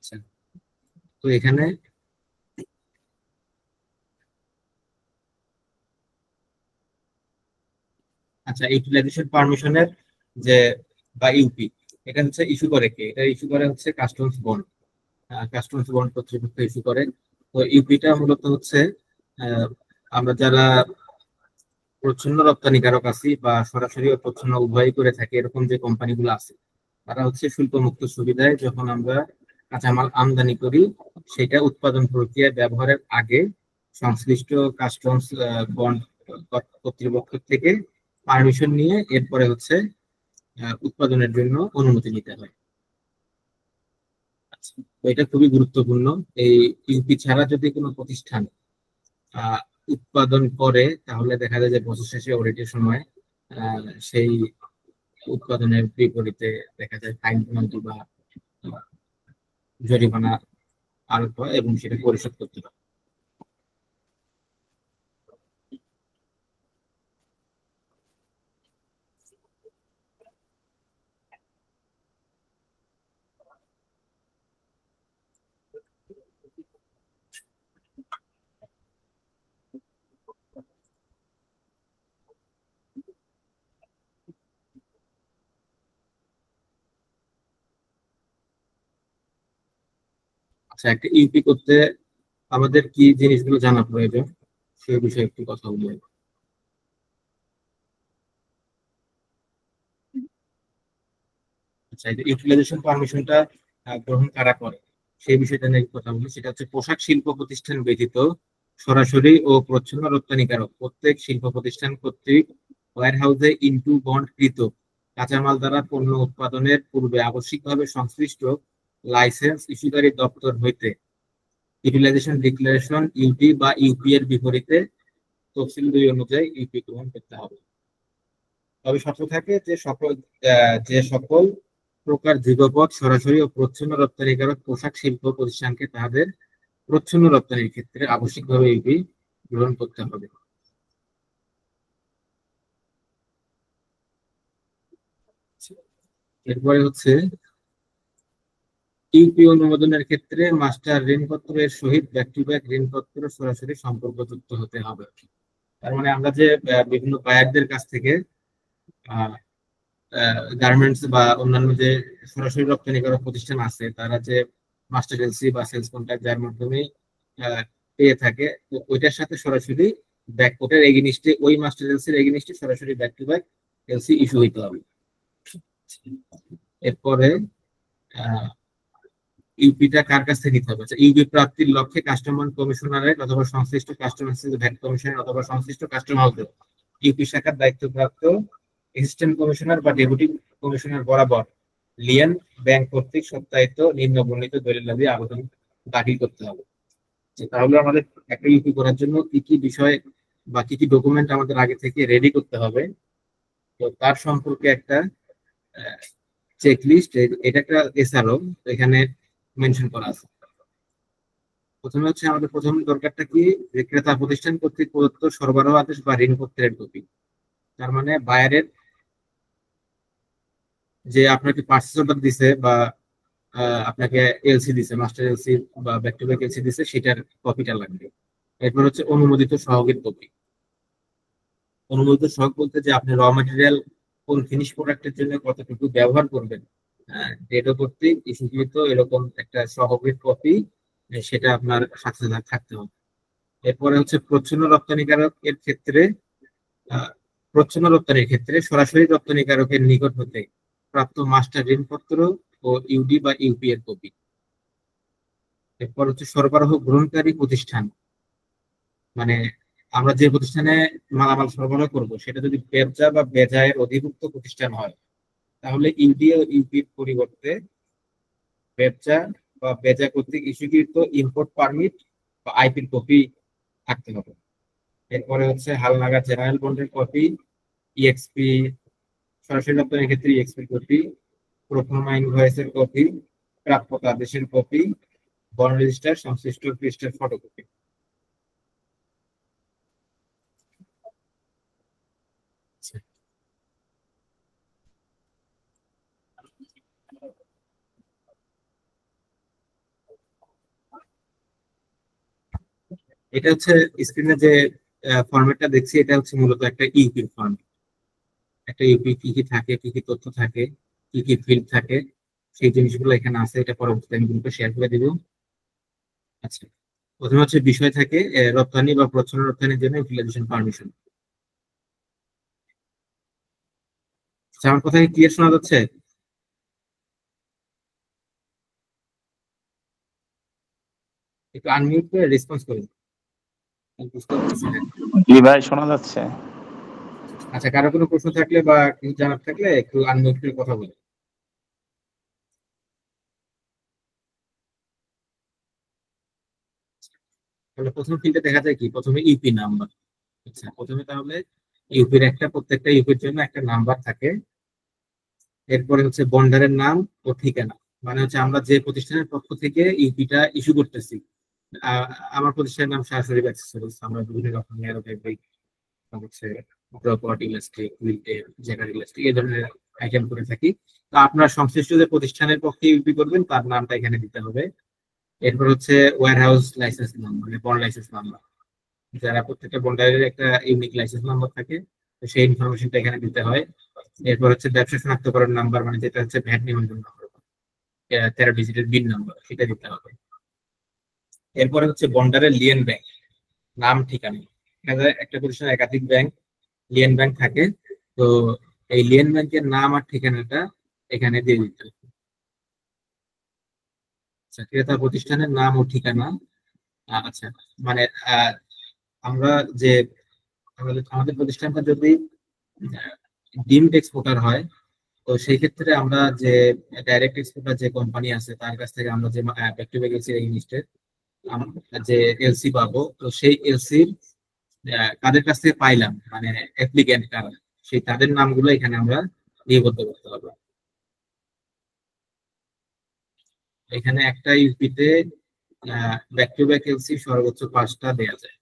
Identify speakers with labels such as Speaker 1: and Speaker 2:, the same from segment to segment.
Speaker 1: আচ্ছা, তো এখানে আচ্ছা, ইউটিলাইজেশন পারমিশনের যে বা ইউপি, এটা হচ্ছে ইস্যু করে কে? এটা ইস্যু করে হচ্ছে কাস্টমস বন্ড। কাস্টমস বন্ড কর্তৃপক্ষ ইস্যু করে। তো ইউপিটা মূলত হচ্ছে আহ, আমরা যারা প্রচ্ছন্ন রপ্তানিকারক আছি বা সরাসরি ও প্রচ্ছন্ন উভয়ই করে থাকি, এরকম যে কোম্পানিগুলো আছে, তারা হচ্ছে শুল্ক মুক্ত সুবিধায় যখন আমরা কাঁচামাল আমদানি করি, সেটা উৎপাদন প্রক্রিয়ায় ব্যবহারের আগে সংশ্লিষ্ট কাস্টমস বন্ড কর্তৃপক্ষ থেকে পারমিশন নিয়ে এরপরে হচ্ছে উৎপাদনের জন্য অনুমতি নিতে হয়। আচ্ছা, তো এটা খুবই গুরুত্বপূর্ণ। এই ইউপি ছাড়া যদি কোনো প্রতিষ্ঠান আহ, উৎপাদন করে, তাহলে দেখা যায় যে বছর শেষে অডিটের সময় সেই উৎপাদনের বিপরীতে দেখা যায় ফাইন পেনাল্টি বা আহ, জরিমানা আরোপ হয় এবং সেটা পরিশোধ করতে হয়। আচ্ছা, একটা ইউপি করতে আমাদের কি জিনিসগুলো জানা প্রয়োজন, সেই বিষয়ে একটু কথা বলি। আচ্ছা, এই যে ইউটিলাইজেশন পারমিশনটা গ্রহণ কারা করে, সেই বিষয়টা নিয়ে একটু কথা বলি। সেটা হচ্ছে পোশাক শিল্প প্রতিষ্ঠান ব্যতীত সরাসরি ও প্রচ্ছন্ন রপ্তানিকারক প্রত্যেক শিল্প প্রতিষ্ঠান কর্তৃক ওয়্যার হাউসে ইনটু বন্ড কৃত কাঁচামাল দ্বারা পণ্য উৎপাদনের পূর্বে আবশ্যিকভাবে সংশ্লিষ্ট লাইসেন্স ইস্যুকারী দপ্তর হইতে ইউটিলাইজেশন ডিক্লারেশন ইউটি বা ইউপি এর বিপরীতে তফসিল 2 অনুযায়ী ইউপি গ্রহণ করতে হবে। তবে শর্ত থাকে যে সকল প্রকার যুগপৎ সরাসরি ও প্রচ্ছন্ন রপ্তানিকারক পোশাক শিল্প প্রতিষ্ঠানকে তাদের প্রচ্ছন্ন রপ্তানির ক্ষেত্রে আবশ্যিকভাবে ইউপি গ্রহণ করতে হবে। এরপরে হচ্ছে ইউপি অনুমোদনের ক্ষেত্রে মাস্টার ঋণপত্রের সহিত ব্যাক টু ব্যাক ঋণপত্র সরাসরি সম্পর্কযুক্ত হতে হবে। তার মানে আমরা যে বিভিন্ন বায়ারদের কাছ থেকে গার্মেন্টস বা অন্যান্য যে সরাসরি রপ্তানিকারক প্রতিষ্ঠান আছে, তারা যে মাস্টার এলসি বা সেলস কন্ট্রাক্ট যার মাধ্যমে পেয়ে থাকে, তো ওইটার সাথে সরাসরি ব্যাক ওটার এগেনিস্টে, ওই মাস্টার এলসির এগেনিস্টে সরাসরি back to back LC issue হইতে হবে। এরপরে ইউপিটা কার কাছ থেকে নিতে হবে? আচ্ছা, ইউপি প্রাপ্তির লক্ষ্যে কাস্টমার কমিশনারের অথবা সংশ্লিষ্ট কাস্টমার ভ্যাট কমিশনার অথবা সংশ্লিষ্ট কাস্টমার হাউসের ইউপি শাখার দায়িত্বপ্রাপ্ত অ্যাসিস্ট্যান্ট কমিশনার বা ডেপুটি কমিশনার বরাবর লিয়ান ব্যাংক কর্তৃক সত্যায়িত নিম্ন বর্ণিত দলিলাদি আবেদন দাখিল করতে হবে। তাহলে আমাদের একটা ইউপি করার জন্য কি কি বিষয় বা কি কি ডকুমেন্ট আমাদের আগে থেকে রেডি করতে হবে, তো তার সম্পর্কে একটা চেক লিস্ট, এটা একটা এসআরও এখানে মেনশন করা আছে। প্রথমে হচ্ছে আমাদের প্রথম দরকারটা কি, যে ক্রেতা প্রতিষ্ঠান কর্তৃক প্রদত্ত সরবরাহ আদেশ বা ঋণপত্রের কপি। তার মানে বায়ারের যে আপনাকে পার্চেস অর্ডার দিছে বা আপনাকে এলসি দিছে, মাস্টার এলসি বা ব্যাক টু ব্যাক এলসি দিছে, সেটার কপিটা লাগবে। এরপর হচ্ছে অনুমোদিত সহগের কপি। অনুমোদিত সহগ বলতে যে আপনি র মেটেরিয়াল কোন ফিনিশ প্রোডাক্টের জন্য কতটুকু ব্যবহার করবেন, হ্যাঁ, ডেটা কর্তৃক ইস্যুকৃত এরকম একটা সহগের কপি, সেটা আপনার সাথে থাকতে হবে। এরপরে হচ্ছে প্রচ্ছন্ন রপ্তানিকারকের ক্ষেত্রে আহ, প্রচ্ছন্ন রপ্তানির ক্ষেত্রে সরাসরি রপ্তানিকারকের নিকট হতে প্রাপ্ত মাস্টার ঋণপত্র ও ইউডি বা ইউপি এর কপি। এরপর হচ্ছে সরবরাহ গ্রহণকারী প্রতিষ্ঠান, মানে আমরা যে প্রতিষ্ঠানে মালামাল সরবরাহ করব, সেটা যদি বেবজা বা বেজায়ের অধিভুক্ত প্রতিষ্ঠান হয়, তাহলে ইউডি ও ইউপির পরিবর্তে বেবজা বা বেজা কর্তৃক ইস্যুকৃত ইম্পোর্ট পারমিট বা আইপির কপি থাকতে হবে। এরপরে হচ্ছে হালনাগাদ জেনারেল বন্ডের কপি, ইএক্সপি, সরাসরি রপ্তানির ক্ষেত্রে ইএক্সপি কপি, প্রোফার্মা ইনভয়েসের কপি, প্রাপ্যতা আদেশের কপি, বন্ড রেজিস্টার সংশ্লিষ্ট পৃষ্ঠার ফটোকপি। এটা হচ্ছে স্ক্রিনে যে ফরম্যাটটা দেখছি, এটা হচ্ছে মূলত একটা ইউপির ফরম্যাট। একটা ইউপি কি কি থাকে, কি কি তথ্য থাকে, কি কি ফিল্ড থাকে, সেই জিনিসগুলো এখানে আছে। এটা পরবর্তীতে আমি গ্রুপে শেয়ার করে দিব। আচ্ছা, প্রথমে হচ্ছে বিষয় থাকে রপ্তানি বা প্রচ্ছন্ন রপ্তানির জন্য ইউটিলাইজেশন পারমিশন। আমার কথা ক্লিয়ার শোনা যাচ্ছে? একটু আনমিউট করে রেসপন্স করুন, আমি বুঝতে পারছি না।
Speaker 2: জি ভাই, শোনা যাচ্ছে।
Speaker 1: আচ্ছা, কারো কোনো প্রশ্ন থাকলে বা কিছু জানার থাকলে একটু আনমিউট করে কথা বলুন। তাহলে প্রথম ফিল্ডে দেখা যায় কি, প্রথমে ইউপি নাম্বার। আচ্ছা, প্রথমে তাহলে ইউপির প্রত্যেকটা ইউপির জন্য একটা নাম্বার থাকে। এরপরে হচ্ছে বন্ডারের নাম ও ঠিকানা, মানে হচ্ছে আমরা যে প্রতিষ্ঠানের পক্ষ থেকে ইউপিটা ইস্যু করতেছি। আহ, আমার প্রতিষ্ঠানের নাম শাহশরীফ অ্যাক্সেসরিজ। আমরা বিভিন্ন রকমের হচ্ছে প্রপার্টি ইলাস্ট্রিক, রিটেল, জেনারেল ইলাস্ট্রিক এই ধরনের আইটেম করে থাকি। তো আপনার সংশ্লিষ্ট যে প্রতিষ্ঠানের পক্ষে ইউপি করবেন তার নামটা এখানে দিতে হবে। এরপর হচ্ছে ওয়্যার হাউস লাইসেন্স নাম্বার, মানে বন্ড লাইসেন্স নাম্বার। যারা প্রত্যেকটা বন্ডারের একটা ইউনিক লাইসেন্স নাম্বার থাকে, তো সেই ইনফরমেশনটা এখানে দিতে হয়। এরপর হচ্ছে ব্যবসা শনাক্তকরণ নাম্বার, মানে যেটা হচ্ছে ভ্যাট নিবন্ধন নাম্বার, 13 ডিজিটের বিন নাম্বার, সেটা দিতে হবে। এরপরে হচ্ছে বন্ডারের লিয়েন ব্যাংক, নাম ঠিকানা। একটা প্রতিষ্ঠানের একাধিক ব্যাংক, লিয়েন ব্যাংক থাকে। তো এই লিয়েন ব্যাংকের নাম আর ঠিকানাটা এখানে দিয়ে দিতে হবে। আচ্ছা, ক্রেতা প্রতিষ্ঠানের নাম ও ঠিকানা। আচ্ছা, মানে আমরা যে আমাদের প্রতিষ্ঠানটা যদি ডিমড এক্সপোর্টার হয়, তো সেই ক্ষেত্রে আমরা যে ডাইরেক্ট এক্সপোর্টার যে কোম্পানি আছে তার কাছ থেকে আমরা যে back to back LC register যে এলসি পাবো, তো সেই এলসির কাদের কাছ থেকে পাইলাম, মানে অ্যাপ্লিক্যান্ট কারা, সেই তাদের নামগুলো এখানে আমরা লিপিবদ্ধ করতে হবে। এখানে একটা ইউপিতে ব্যাক টু ব্যাক এলসি সর্বোচ্চ 5টা দেওয়া যায়।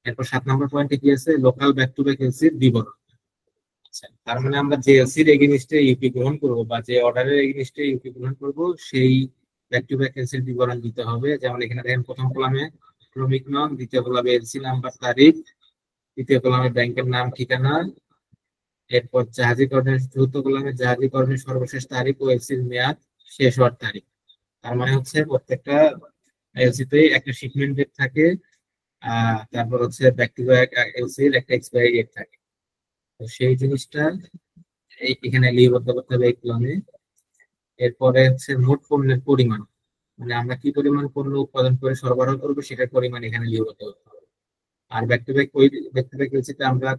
Speaker 1: এরপর 7 নম্বর পয়েন্টে কি আছে, লোকাল ব্যাক টু ব্যাক এলসির বিবরণ। আচ্ছা, তার মানে আমরা যে এলসির এগেইনস্টে ইউপি গ্রহণ করব বা যে অর্ডারের এগেইনস্টে ইউপি গ্রহণ করব, সেই ব্যাক টু ব্যাক এলসির বিবরণ দিতে হবে। যেমন এখানে দেখেন, প্রথম কলামে শ্রমিক নং, দ্বিতীয় কলামে এলসি নাম্বার, তারিখ, তৃতীয় কলামে ব্যাংকের নাম ঠিকানা, এরপর জাহাজীকরণের চতুর্থ কলামে জাহাজীকরণের সর্বশেষ তারিখ ও এলসির মেয়াদ শেষ হওয়ার তারিখ। তার মানে হচ্ছে প্রত্যেকটা এলসিতে একটা শিপমেন্ট ডেট থাকে, তারপর হচ্ছে ব্যাক টু ব্যাক এলসির একটা এক্সপায়ারি ডেট থাকে। তো সেই জিনিসটা এখানে লিপিবদ্ধ করতে হবে এই কলামে। এরপরে হচ্ছে মোট পণ্যের পরিমাণ, মানে আমরা কি পরিমাণ পণ্য উৎপাদন করে সরবরাহ করবো সেটার পরিমাণ এখানে লিপিবদ্ধ করতে হবে। আর ব্যাক টু ব্যাক ওই ব্যাক টু ব্যাক এলসিতে আমরা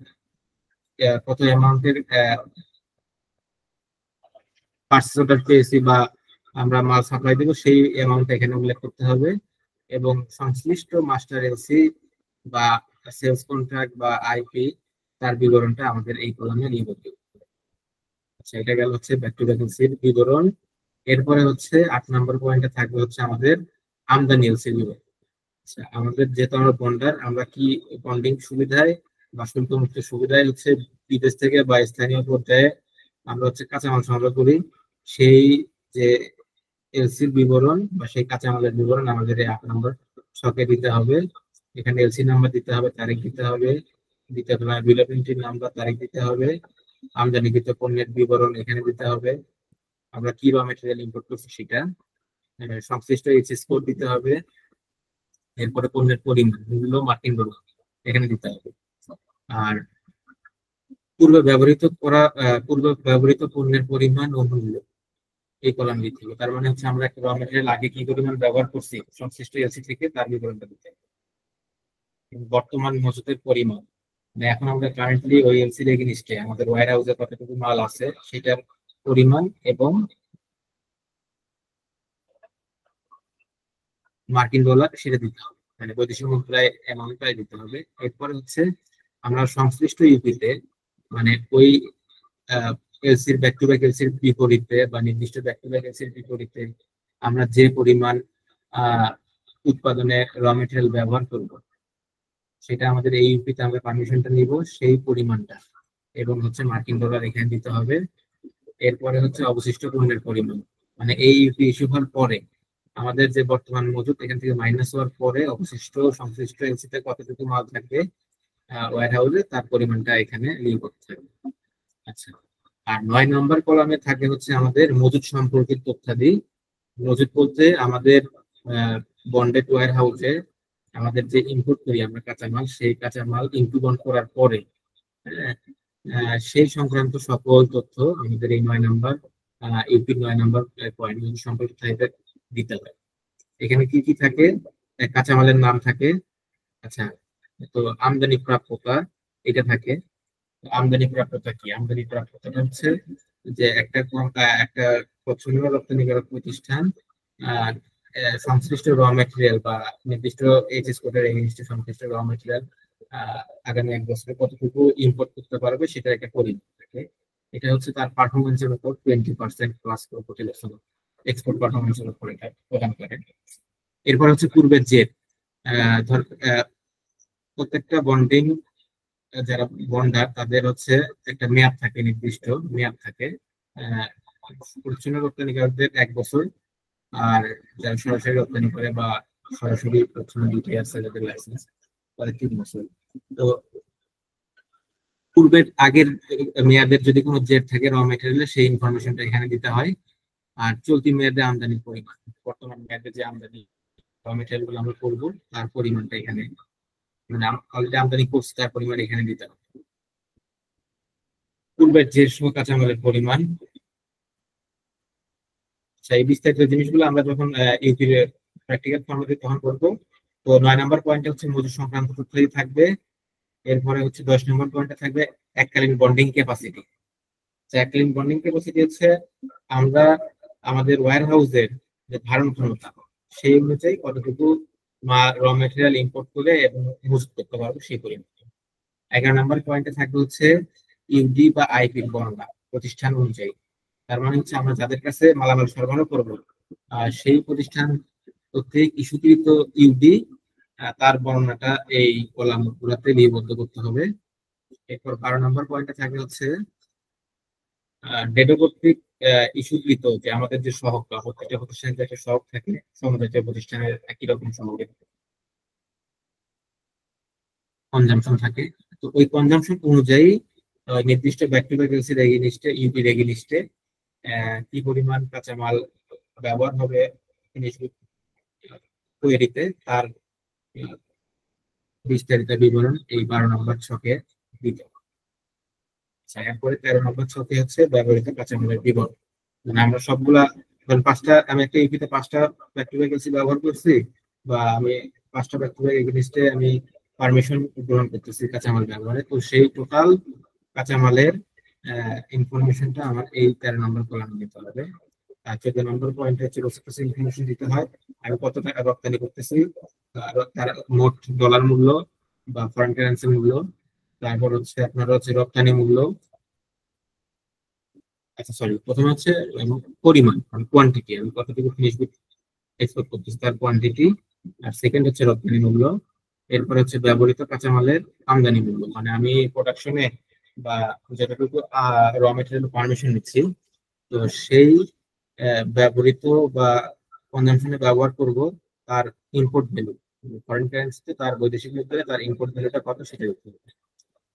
Speaker 1: কত অ্যামাউন্টের পার্চেস অর্ডার পেয়েছি বা আমরা মাল সাপ্লাই দেবো, সেই অ্যামাউন্ট এখানে উল্লেখ করতে হবে। এবং সংশ্লিষ্ট মাস্টার এলসি বা সেলস কন্ট্রাক্ট বা আইপি, তার বিবরণটা আমাদের এই কলামে লিপিবদ্ধ করতে হবে। আচ্ছা, এটা গেল হচ্ছে ব্যাক টু ব্যাক এলসির বিবরণ। এরপরে হচ্ছে 8 নম্বর পয়েন্টে থাকবে হচ্ছে আমাদের আমদানি এলসি বিবরণ। আচ্ছা, আমাদের যেহেতু আমরা বন্ডার, আমরা কি বন্ডিং সুবিধায় বা শুল্ক মুক্ত সুবিধায় হচ্ছে বিদেশ থেকে বা স্থানীয় পর্যায়ে আমরা হচ্ছে কাঁচামাল সংগ্রহ করি, সেই যে এলসির বিবরণ বা সেই কাঁচামালের বিবরণ আমাদের এই 8 নম্বর ছকে দিতে হবে। এখানে এলসি নাম্বার দিতে হবে, তারিখ দিতে হবে, দ্বিতীয় তলায় বিল অফ এন্ট্রি নাম্বার, তারিখ দিতে হবে, আমদানিকৃত পণ্যের বিবরণ এখানে দিতে হবে, আমরা কি র মেটেরিয়াল ইম্পোর্ট করছি সেটা, সংশ্লিষ্ট এইচএস কোড দিতে হবে। এরপরে পণ্যের পরিমাণ, মূল্য, মার্কিন ডলার এখানে দিতে হবে। আর পূর্বে ব্যবহৃত পণ্যের পরিমাণ ও মূল্য এই কলাম দিতে হবে। তার মানে হচ্ছে আমরা একটা র মেটেরিয়াল আগে কি পরিমাণ ব্যবহার করছি সংশ্লিষ্ট এলসি থেকে তার বিবরণটা দিতে হবে। বর্তমান মজুতের পরিমাণ, মানে এখন আমরা কারেন্টলি ওই এলসির এগেইনস্টে আমাদের ওয়্যার হাউসে কতটুকু মাল আছে সেটার পরিমাণ এবং মার্কিন ডলার সেটা দিতে হবে, মানে বৈদেশিক মুদ্রায় অ্যামাউন্টটাই দিতে হবে। এরপরে হচ্ছে আমরা সংশ্লিষ্ট ইউপিতে, মানে ওই এলসির ব্যাক টু ব্যাক এলসির বিপরীতে বা নির্দিষ্ট ব্যাক টু ব্যাক এলসির বিপরীতে আমরা যে পরিমাণ উৎপাদনে র মেটেরিয়াল ব্যবহার করব, সেটা আমাদের এই ইউপিতে আমরা পারমিশনটা নিব সেই পরিমাণটা, এবং হচ্ছে মার্কিন ডলার এখানে দিতে হবে। এরপরে হচ্ছে অবশিষ্ট পণ্যের পরিমাণ, মানে এই ইউপি ইস্যু হওয়ার পরে আমাদের যে বর্তমান মজুদ এখান থেকে মাইনাস হওয়ার পরে অবশিষ্ট সংশ্লিষ্ট এলসিতে কতটুকু মাল থাকবে ওয়্যার হাউসে, তার পরিমাণটা এখানে লিখ করতে হবে। আচ্ছা, আর 9 নম্বর কলামে থাকে হচ্ছে আমাদের মজুদ সম্পর্কিত তথ্যাদি। মজুদ বলতে আমাদের বন্ডেড ওয়্যার হাউসে আমাদের যে ইনপুট করি আমরা কাঁচামাল, সেই কাঁচামাল ইনক্লুড করার পরে হ্যাঁ, সেই সংক্রান্ত সকল তথ্য আমাদের এই 9 নম্বর ইউপি 9 নম্বর পয়েন্ট সম্পর্কিত দিতে হয়। এখানে কি কি থাকে? কাঁচামালের নাম থাকে। আচ্ছা, তো আমদানি প্রাপ্যতা এটা থাকে। আমদানি প্রাপ্যতা কি? আমদানি প্রাপ্যতা হচ্ছে যে একটা পছন্দ রপ্তানিকারক প্রতিষ্ঠান আহ, সংশ্লিষ্ট র ম্যাটেরিয়াল বা নির্দিষ্ট এইচএস কোডের এগেইনস্টে সংশ্লিষ্ট র ম্যাটেরিয়াল আগামী 1 বছরে কতটুকু ইম্পোর্ট করতে পারবে সেটা একটা পরিমাণ থাকে। এটা হচ্ছে তার পারফরমেন্সের উপর 20% প্লাস প্রতিবছর এক্সপোর্ট পারফরমেন্সের উপর এটা প্রদান করে। এরপর হচ্ছে পূর্বের জেট। ধর প্রত্যেকটা বন্ডিং যারা বন্ডার তাদের হচ্ছে একটা মেয়াদ থাকে, নির্দিষ্ট মেয়াদ থাকে। পরিচ্ছন্ন রপ্তানিকারকদের 1 বছর, আর যারা সরাসরি রপ্তানি করে বা সরাসরি পরিচ্ছন্ন ডিউটি আছে যাদের লাইসেন্স, তাদের 3 বছর। তো পূর্বের আগের মেয়াদের যদি কোনো জেট থাকে র মেটেরিয়ালের, সেই ইনফরমেশনটা এখানে দিতে হয়। আর চলতি মেয়াদে আমদানির পরিমাণ, বর্তমান মেয়াদে যে আমদানি র মেটেরিয়াল গুলো আমরা করবো তার পরিমাণটা এখানে, মানে অলরেডি আমদানি করছি তার পরিমাণ এখানে দিতে হবে। পূর্বের যে সময় কাঁচামালের পরিমাণ, সেই বিস্তারিত জিনিসগুলো আমরা যখন ইউপির প্র্যাকটিক্যাল ফর্মেটে তখন করবো। তো 9 নম্বর পয়েন্টে হচ্ছে মজুদ সংক্রান্ত তথ্যই থাকবে। এরপরে হচ্ছে 10 নম্বর পয়েন্টে থাকবে এককালীন বন্ডিং ক্যাপাসিটি। এককালীন বন্ডিং ক্যাপাসিটি হচ্ছে আমরা আমাদের ওয়্যার হাউসের যে ধারণ ক্ষমতা, সেই অনুযায়ী কতটুকু র মেটেরিয়াল ইম্পোর্ট করে এবং মজুত করতে পারবো সেই পরিমাণ। 11 নম্বর পয়েন্টে থাকবে হচ্ছে ইউডি বা আইপির বর্ণনা প্রতিষ্ঠান অনুযায়ী। তার মানে হচ্ছে আমরা যাদের কাছে মালামাল সরবরাহ করবো সেই প্রতিষ্ঠান কর্তৃক ইস্যুকৃত ইউডি, তার বর্ণনাটা এই কলাম গুলাতে লিপিবদ্ধ করতে হবে। এরপর 12 নম্বর পয়েন্টে থাকে হচ্ছে ডেটো কর্তৃক ইস্যুকৃত যে আমাদের যে সহগ বা প্রত্যেকটা প্রতিষ্ঠানের যে একটা সহগ থাকে, সমজাতীয় প্রতিষ্ঠানের একই রকম সহগের কনজাম্পশন থাকে। তো ওই কনজাম্পশন অনুযায়ী নির্দিষ্ট ব্যাক টু ব্যাক এলসি রেগি লিস্টে, ইউপি রেগি লিস্টে কি পরিমাণ কাঁচামাল ব্যবহার হবে তৈরিতে, তার বিস্তারিত বিবরণ এই 12 নম্বর ছকে দিতে হবে। এরপরে 13 নম্বর ছকে হচ্ছে ব্যবহৃত কাঁচামালের বিবরণ। মানে আমরা সবগুলা, ধরেন আমি একটা ইউপিতে 5টা ব্যাক টু ব্যাক এলসি ব্যবহার করছি, বা আমি 5টা ব্যাক টু ব্যাক এগেইনস্টে আমি পারমিশন গ্রহণ করতেছি কাঁচামাল ব্যবহারে, তো সেই টোটাল কাঁচামালের ইনফরমেশনটা আমার এই 13 নম্বর কলামে দিতে হবে। আর 14 নম্বর পয়েন্ট হচ্ছে রসিদ ইনফরমেশন দিতে হয়, আমি কত টাকা রপ্তানি করতেছি, তার মোট ডলার মূল্য বা ফরেন কারেন্সি মূল্য, তারপর হচ্ছে আপনার হচ্ছে রপ্তানি মূল্য। আচ্ছা সরি, প্রথমে হচ্ছে পরিমাণ, কোয়ান্টিটি, আমি কতটুকু ফিনিশ গুড এক্সপোর্ট করতেছি তার কোয়ান্টিটি। আর সেকেন্ড হচ্ছে রপ্তানি মূল্য। এরপর হচ্ছে ব্যবহৃত কাঁচামালের আমদানি মূল্য, মানে আমি প্রোডাকশনে বা যতটুকু র মেটেরিয়াল পারমিশন নিচ্ছি, তো সেই ব্যবহৃত বা কনজামশনে ব্যবহার করব তার ইম্পোর্ট ভ্যালু, ফরেন কারেন্সিতে তার বৈদেশিক মুদ্রায় তার ইম্পোর্ট ভ্যালুটা কত সেটা দেখতে হবে।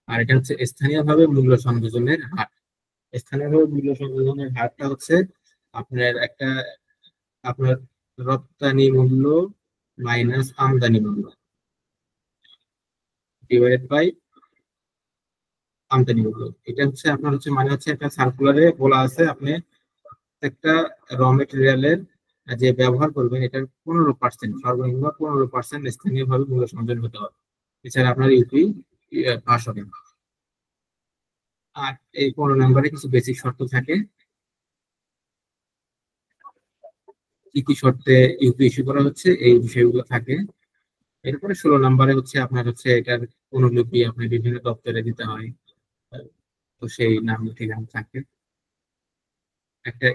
Speaker 1: আর এটা হচ্ছে স্থানীয়ভাবে মূল্য সংযোজনের হার। স্থানীয়ভাবে মূল্য সংযোজনের হারটা হচ্ছে আপনার রপ্তানি মূল্য মাইনাস আমদানি মূল্য ডিভাইডেড বাই আমদানি মূল্য। এটা হচ্ছে আপনার হচ্ছে মানে হচ্ছে একটা সার্কুলারে বলা আছে আপনি একটা র মেটেরিয়ালের যে ব্যবহার করবেন এটার 15%, সর্বনিম্ন 15% স্থানীয়ভাবে মূল্য সংযোজন হতে হবে, এছাড়া আপনার ইউপি পাস হবে না। আর এই 15 নম্বরে কিছু বেসিক শর্ত থাকে, কি কি শর্তে ইউপি ইস্যু করা হচ্ছে এই বিষয়গুলো থাকে। এরপরে 16 নম্বরে হচ্ছে আপনার হচ্ছে এটার অনুলিপি আপনি বিভিন্ন দপ্তরে দিতে হয়, তো সেই নাম ঠিকানা থাকে। একটা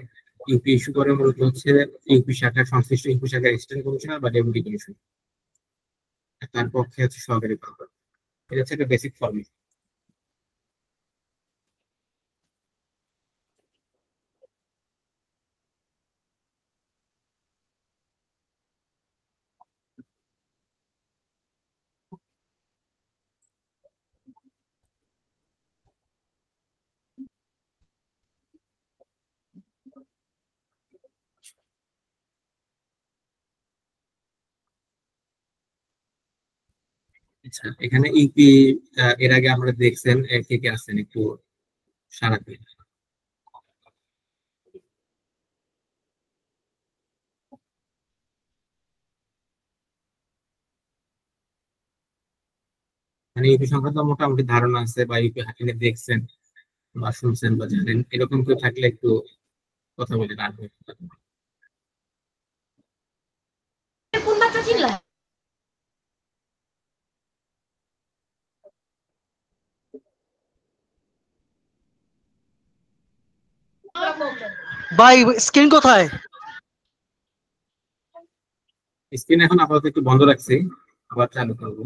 Speaker 1: ইউপি ইস্যু করে মূলত হচ্ছে ইউপি শাখার সংশ্লিষ্ট ইউপি শাখার এক্সিস্ট্যান্ট কমিশনার বা ডেপুটি কমিশনার, তার পক্ষে হচ্ছে সহকারী কর্মকর্তা। এটা হচ্ছে একটা বেসিক ফর্মেট। আচ্ছা, এখানে ইউপি এর আগে আমরা দেখছেন কে কে আছেন একটু সারা দিন। মানে ইউপি সংক্রান্ত মোটামুটি ধারণা আছে বা ইউপি হাকিনে দেখছেন বা শুনছেন বা জানেন, এরকম কেউ থাকলে একটু কথা বলেন আর
Speaker 2: ভাই স্ক্রিন কোথায়?
Speaker 1: স্ক্রিন এখন আপাতত একটু বন্ধ রাখছি, আবার চালু করবো।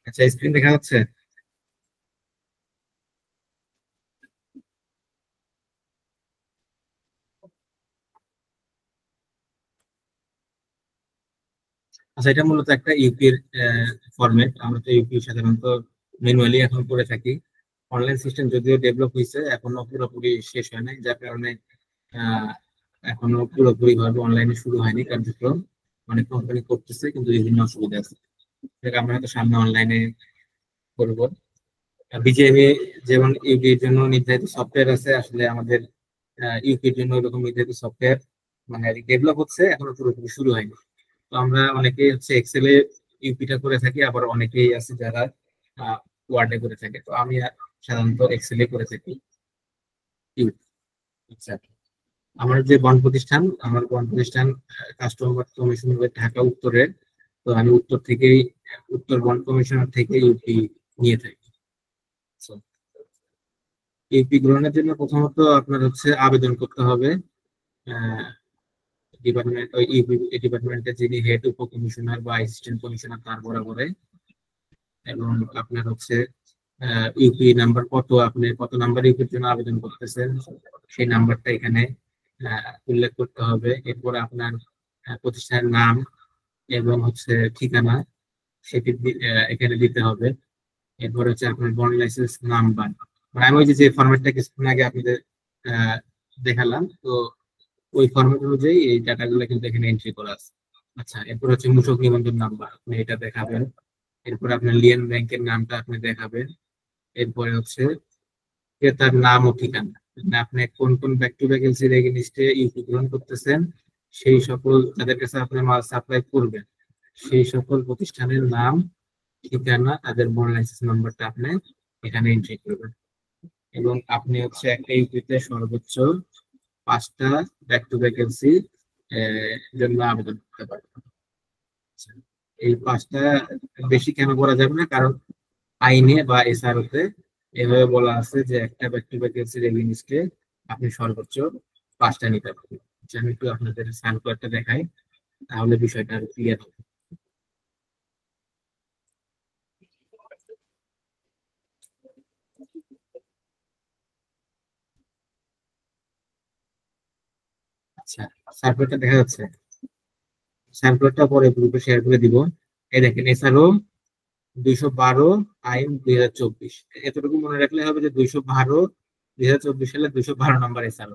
Speaker 1: আচ্ছা, স্ক্রিন দেখা যাচ্ছে? আচ্ছা, এটা মূলত একটা ইউপির ফরম্যাট। আমরা তো ইউপি সাধারণত ম্যানুয়ালি এখন করে থাকি। অনলাইন সিস্টেম যদিও ডেভেলপ হয়েছে, এখনো পুরোপুরি শেষ হয় নাই, যার কারণে আহ, এখনো পুরোপুরি ভাবে অনলাইনে শুরু হয়নি কার্যক্রম। অনেক কোম্পানি করতেছে কিন্তু বিভিন্ন অসুবিধা আছে, যেটা আমরা হয়তো সামনে অনলাইনে করবো। বিজিএমএ যেমন ইউপির জন্য নির্ধারিত সফটওয়্যার আছে, আসলে আমাদের ইউপির জন্য এরকম নির্ধারিত সফটওয়্যার মানে ডেভেলপ হচ্ছে, এখনো পুরোপুরি শুরু হয়নি। তো আমরা অনেকেই হচ্ছে এক্সেলে ইউপিটা করে থাকি, আবার অনেকেই আছে যারা ওয়ার্ডে করে থাকে। তো আমি সাধারণত এক্সেলে করে থাকি ইউপি। আচ্ছা, আমার যে বন্ড প্রতিষ্ঠান, আমার বন্ড প্রতিষ্ঠান কাস্টমার কমিশন ঢাকা উত্তরে। তো আমি উত্তর থেকেই, উত্তর বন্ড কমিশনার থেকে ইউপি নিয়ে থাকি। So, ইউপি গ্রহণের জন্য প্রথমত আপনার হচ্ছে আবেদন করতে হবে ডিপার্টমেন্ট, ওই ইউপি ডিপার্টমেন্টের যিনি হেড উপকমিশনার বা অ্যাসিস্ট্যান্ট কমিশনার তার বরাবরে। এবং আপনার হচ্ছে ইউপি নাম্বার কত, আপনি কত নাম্বার ইউপির জন্য আবেদন করতেছেন সেই নাম্বারটা এখানে উল্লেখ করতে হবে। এরপর আপনার প্রতিষ্ঠানের নাম এবং হচ্ছে ঠিকানা সেটি এখানে দিতে হবে। এরপর হচ্ছে আপনার বন্ড লাইসেন্স নাম্বার, মানে আমি ওই যে ফরম্যাটটা কিছুক্ষণ আগে আপনাদের আহ, দেখালাম, তো ওই ফরম্যাট অনুযায়ী এই ডাটাগুলো কিন্তু এখানে এন্ট্রি করা আছে। আচ্ছা, এরপর হচ্ছে মূসক নিবন্ধন নাম্বার আপনি এটা দেখাবেন। এরপর আপনার লিয়েন ব্যাংকের নামটা আপনি দেখাবেন। এরপরে হচ্ছে ক্রেতার নাম ও ঠিকানা, মানে আপনি কোন কোন ব্যাক টু ব্যাক এলসি এগেইনস্টে ইউপি গ্রহণ করতেছেন, সেই সকল যাদের কাছে আপনি মাল সাপ্লাই করবেন সেই সকল প্রতিষ্ঠানের নাম, ঠিকানা, তাদের বন্ড লাইসেন্স নাম্বারটা আপনি এখানে এন্ট্রি করবেন। এবং আপনি হচ্ছে একটা ইউপিতে সর্বোচ্চ 5টা ব্যাক টু ব্যাক এলসি জন্য আবেদন করতে পারবেন। আচ্ছা, এই 5টা বেশি কেন করা যাবে না, কারণ আইনে বা এসআরও তে এভাবে বলা আছে যে একটা ব্যাক টু ব্যাক এলসি এগেইনস্টে আপনি সর্বোচ্চ 5টা নিতে পারবেন। আচ্ছা, আমি একটু আপনাদের সার্কুলারটা দেখাই, তাহলে বিষয়টা আরো ক্লিয়ার হবে। আচ্ছা, সার্কুলারটা দেখা যাচ্ছে? সার্কুলারটা পরে গ্রুপে শেয়ার করে দিব। এই দেখেন, এসআরও 212 আইন 2024। এতটুকু মনে রাখলে হবে যে 212 সালে 212 নম্বর এসআর।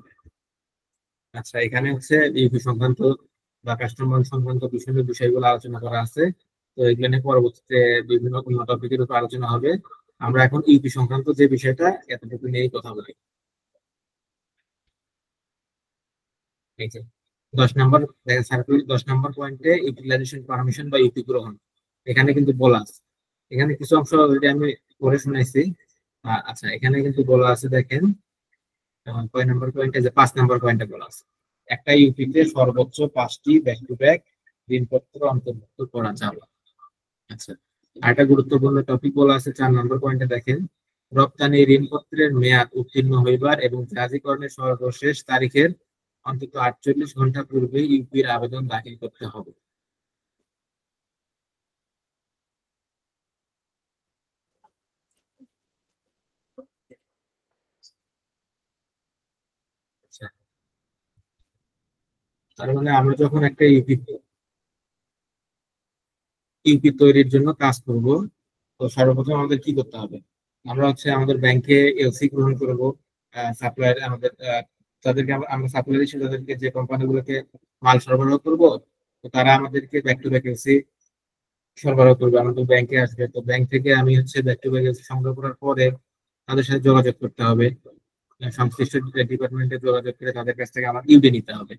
Speaker 1: আচ্ছা, এখানে হচ্ছে ইউপি সংক্রান্ত বা কাস্টমার সংক্রান্ত বিষয়গুলো আলোচনা করা আছে। তো এগুলো নিয়ে পরবর্তীতে বিভিন্ন অন্য টপিকের উপর আলোচনা হবে। আমরা এখন ইউপি সংক্রান্ত যে বিষয়টা এতটুকু নিয়েই কথা বলি। এই যে 10 নম্বর সার্কুল 10 নম্বর পয়েন্টে ইউটিলাইজেশন পারমিশন বা ইউপি গ্রহণ এখানে কিন্তু বলা আছে। এখানে কিছু অংশ অলরেডি আমি পড়ে শুনাইছি। আচ্ছা, এখানে কিন্তু বলা আছে, দেখেন কয় নম্বর পয়েন্টে, যে 5 নম্বর পয়েন্টে বলা আছে একটা ইউপিতে সর্বোচ্চ 5টি ব্যাক টু ব্যাক ঋণপত্র অন্তর্ভুক্ত করা যাবে। আচ্ছা, আরেকটা গুরুত্বপূর্ণ টপিক বলা আছে 4 নম্বর পয়েন্টে, দেখেন রপ্তানি ঋণপত্রের মেয়াদ উত্তীর্ণ হইবার এবং জাহাজীকরণের সর্বশেষ তারিখের অন্তত 48 ঘন্টা পূর্বে ইউপির আবেদন দাখিল করতে হবে। আচ্ছা, তার মানে আমরা যখন একটা ইউপি তৈরির জন্য কাজ করব, তো সর্বপ্রথম আমাদের কি করতে হবে? আমরা হচ্ছে আমাদের ব্যাংকে এলসি গ্রহণ করব। সাপ্লায়ার আমাদের তাদেরকে আমরা সাপ্লায়ার হিসেবে তাদেরকে যে কোম্পানিগুলোকে মাল সরবরাহ করব, তো তারা আমাদেরকে ব্যাক টু ব্যাক এলসি সরবরাহ করবে, আমাদের ব্যাংকে আসবে। তো ব্যাংক থেকে আমি হচ্ছে ব্যাক টু ব্যাক এলসি সংগ্রহ করার পরে তাদের সাথে যোগাযোগ করতে হবে, সংশ্লিষ্ট ডিপার্টমেন্টে যোগাযোগ করে তাদের কাছ থেকে আমার ইউডি নিতে হবে।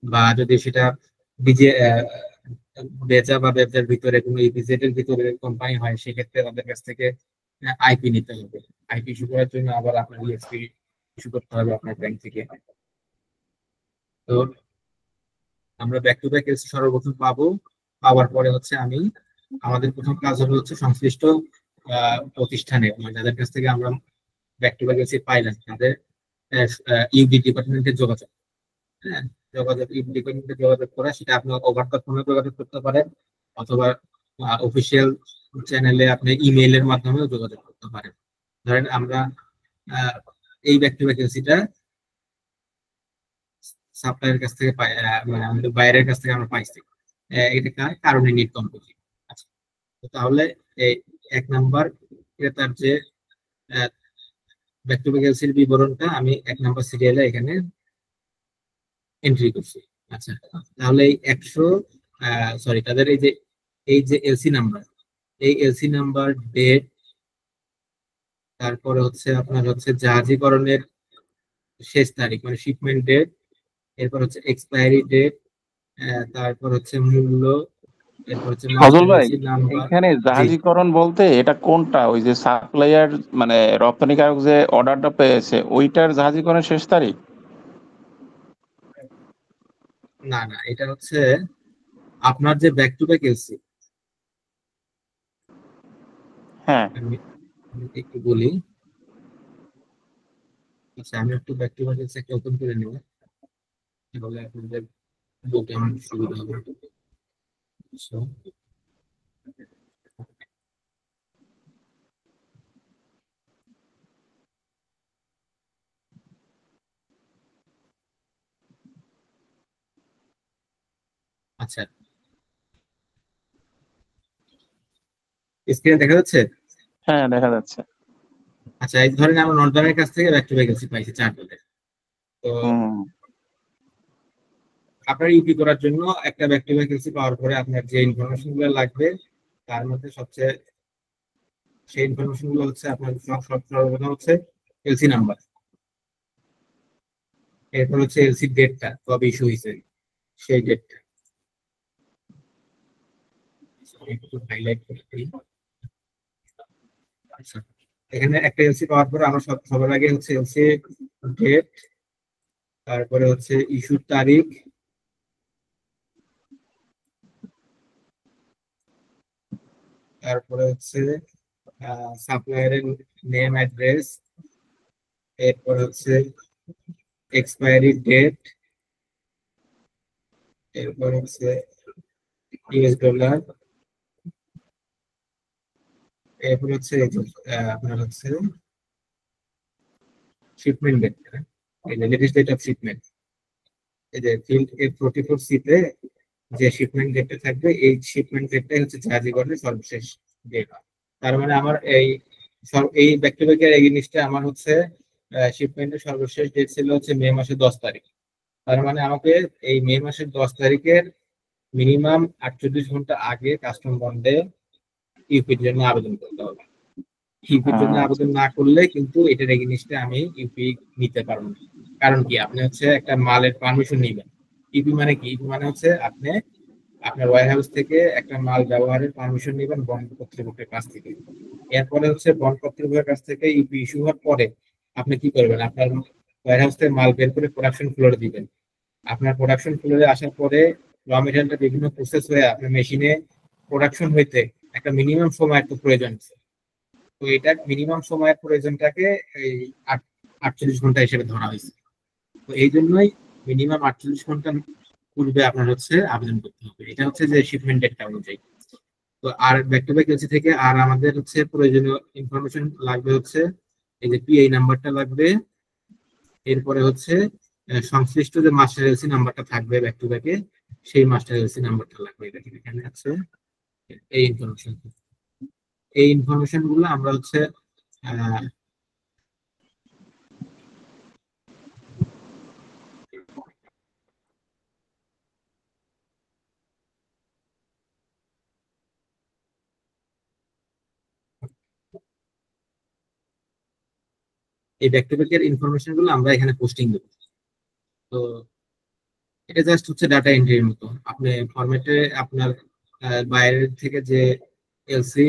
Speaker 1: বা যদি সেটা বিজে বেচা বা ব্যবসার ভিতরে কোনো ইপিজেড এর ভিতরে কোম্পানি হয়, সেক্ষেত্রে তাদের কাছ থেকে আইপি নিতে হবে। আইপি ইস্যু করার জন্য আবার আপনার ইএক্সপি ইস্যু করতে হবে আপনার ব্যাংক থেকে। তো আমরা ব্যাক টু ব্যাক এলসি সর্বপ্রথম পাবো। পাওয়ার পরে হচ্ছে আমাদের প্রথম কাজ হবে হচ্ছে সংশ্লিষ্ট প্রতিষ্ঠানে, মানে যাদের কাছ থেকে আমরা ব্যাক টু ব্যাক এলসি পাইলাম, তাদের ইউডি ডিপার্টমেন্টে যোগাযোগ। হ্যাঁ, যোগাযোগ ডিপার্টমেন্টে যোগাযোগ করা, সেটা আপনি ওভার দ্য ফোনে যোগাযোগ করতে পারেন, অথবা অফিসিয়াল চ্যানেলে আপনি ইমেইলের মাধ্যমেও যোগাযোগ করতে পারেন। ধরেন আমরা এই ব্যাক টু ব্যাক এলসিটা সাপ্লায়ারের কাছ থেকে পাই, মানে আমাদের বাইরের কাছ থেকে আমরা পাইছি। এটা কারণে নিট কোম্পানি। আচ্ছা, তাহলে এই 1 নাম্বার ক্রেতার যে ব্যাক টু ব্যাক এলসির বিবরণটা আমি 1 নাম্বার সিরিয়ালে এখানে এন্ট্রি করছি। আচ্ছা, তাহলে এই 100 সরি, তাদের এই যে এলসি নাম্বার, এই এলসি নাম্বার, ডেট, তারপরে হচ্ছে আপনার হচ্ছে জাহাজীকরণের শেষ তারিখ মানে শিপমেন্ট ডেট, এরপর হচ্ছে এক্সপায়ারি ডেট, তারপর হচ্ছে মূল্য, এরপর হচ্ছে
Speaker 2: ফজল
Speaker 1: মাস্টার
Speaker 2: ভাই,
Speaker 1: এলসি নাম্বার।
Speaker 2: এখানে
Speaker 1: জি,
Speaker 2: জাহাজীকরণ বলতে এটা কোনটা? ওই যে সাপ্লায়ার মানে রপ্তানিকারক যে অর্ডারটা পেয়েছে ওইটার জাহাজীকরণের শেষ তারিখ?
Speaker 1: না না, এটা হচ্ছে আপনার যে ব্যাক টু ব্যাক এলসি।
Speaker 2: হ্যাঁ,
Speaker 1: আমি আমি একটু বলি। আচ্ছা, আমি একটু back to back LC open করে নেব, তাহলে আপনাদের বলতে আমার সুবিধা হবে। So, আচ্ছা, স্ক্রিনে দেখা যাচ্ছে?
Speaker 2: হ্যাঁ দেখা যাচ্ছে।
Speaker 1: আচ্ছা, এই ধরেন আমরা নর্দার্নের কাছ থেকে ব্যাক টু ব্যাক এলসি পাইছি 4 দলের। তো
Speaker 2: হুম,
Speaker 1: আপনার ইউপি করার জন্য একটা ব্যাক টু ব্যাক এলসি পাওয়ার পরে আপনার যে ইনফরমেশন গুলো লাগবে, তার মধ্যে সবচেয়ে সেই ইনফরমেশন গুলো হচ্ছে আপনার সর্বপ্রথম হচ্ছে এলসি নাম্বার, এরপর হচ্ছে এলসি ডেটটা, কবে ইস্যু হয়েছে সেই ডেটটা। একটু হাইলাইট করে দিই। আচ্ছা, এখানে একটা এলসি পাওয়ার পরে আমরা সবার আগে হচ্ছে এলসি ডেট, তারপরে হচ্ছে ইস্যুর তারিখ, তারপরে হচ্ছে সাপ্লায়ারের নেম অ্যাড্রেস, এরপর হচ্ছে এক্সপায়ারি ডেট, এরপর হচ্ছে ইউএস ডলার, এরপর হচ্ছে আপনার হচ্ছে শিপমেন্ট ডেট, এই যে লেটেস্ট ডেট অফ শিপমেন্ট। এই যে ফিল্ড A44 সি তে যে শিপমেন্ট ডেটটা থাকবে, এই শিপমেন্ট ডেটটাই হচ্ছে জাহাজীকরণের সর্বশেষ ডেট। তার মানে আমার এই ব্যাক টু ব্যাকের এই জিনিসটা আমার হচ্ছে শিপমেন্টের সর্বশেষ ডেট ছিল হচ্ছে মে মাসের 10 তারিখ। তার মানে আমাকে এই মে মাসের 10 তারিখের মিনিমাম 48 ঘন্টা আগে কাস্টম বন্ডে ইউপির জন্য আবেদন করতে হবে। ইউপির জন্য আবেদন না করলে কিন্তু এটার এগেইনস্টে আমি ইউপি নিতে পারবো না। কারণ কি, আপনি হচ্ছে একটা মালের পারমিশন নিবেন। ইউপি মানে কি? ইউপি মানে হচ্ছে আপনি আপনার ওয়্যার হাউস থেকে একটা মাল ব্যবহারের পারমিশন নেবেন বন্ড কর্তৃপক্ষের কাছ থেকে। এরপরে হচ্ছে বন্ড কর্তৃপক্ষের কাছ থেকে ইউপি ইস্যু হওয়ার পরে আপনি কি করবেন, আপনার ওয়্যার হাউস থেকে মাল বের করে প্রোডাকশন ফ্লোরে দিবেন। আপনার প্রোডাকশন ফ্লোরে আসার পরে র মেটেরিয়ালটা বিভিন্ন প্রসেস হয়ে আপনার মেশিনে প্রোডাকশন হইতে একটা মিনিমাম সময়ের তো প্রয়োজন আছে। তো এটা মিনিমাম সময়ের প্রয়োজনটাকে এই 48 ঘন্টা হিসেবে ধরা হয়েছে। তো এই জন্যই মিনিমাম 48 ঘন্টা পূর্বে আপনার হচ্ছে আবেদন করতে হবে। এটা হচ্ছে যে শিপমেন্ট ডেটটা অনুযায়ী। তো আর ব্যাক টু ব্যাক এলসি থেকে আর আমাদের হচ্ছে প্রয়োজনীয় ইনফরমেশন লাগবে হচ্ছে এই যে পিআই নাম্বারটা লাগবে। এরপরে হচ্ছে সংশ্লিষ্ট যে মাস্টার এলসি নাম্বারটা থাকবে ব্যাক টু ব্যাকে, সেই মাস্টার এলসি নাম্বারটা লাগবে। এটা এখানে আছে এই ইনফরমেশন। এই ইনফরমেশন গুলো আমরা হচ্ছে এই ব্যাক টু ব্যাকের ইনফরমেশন গুলো আমরা এখানে পোস্টিং দেবো। তো এটা জাস্ট হচ্ছে ডাটা এন্ট্রির মতো। আপনি ফরম্যাটে আপনার বাইরের থেকে যে এলসি,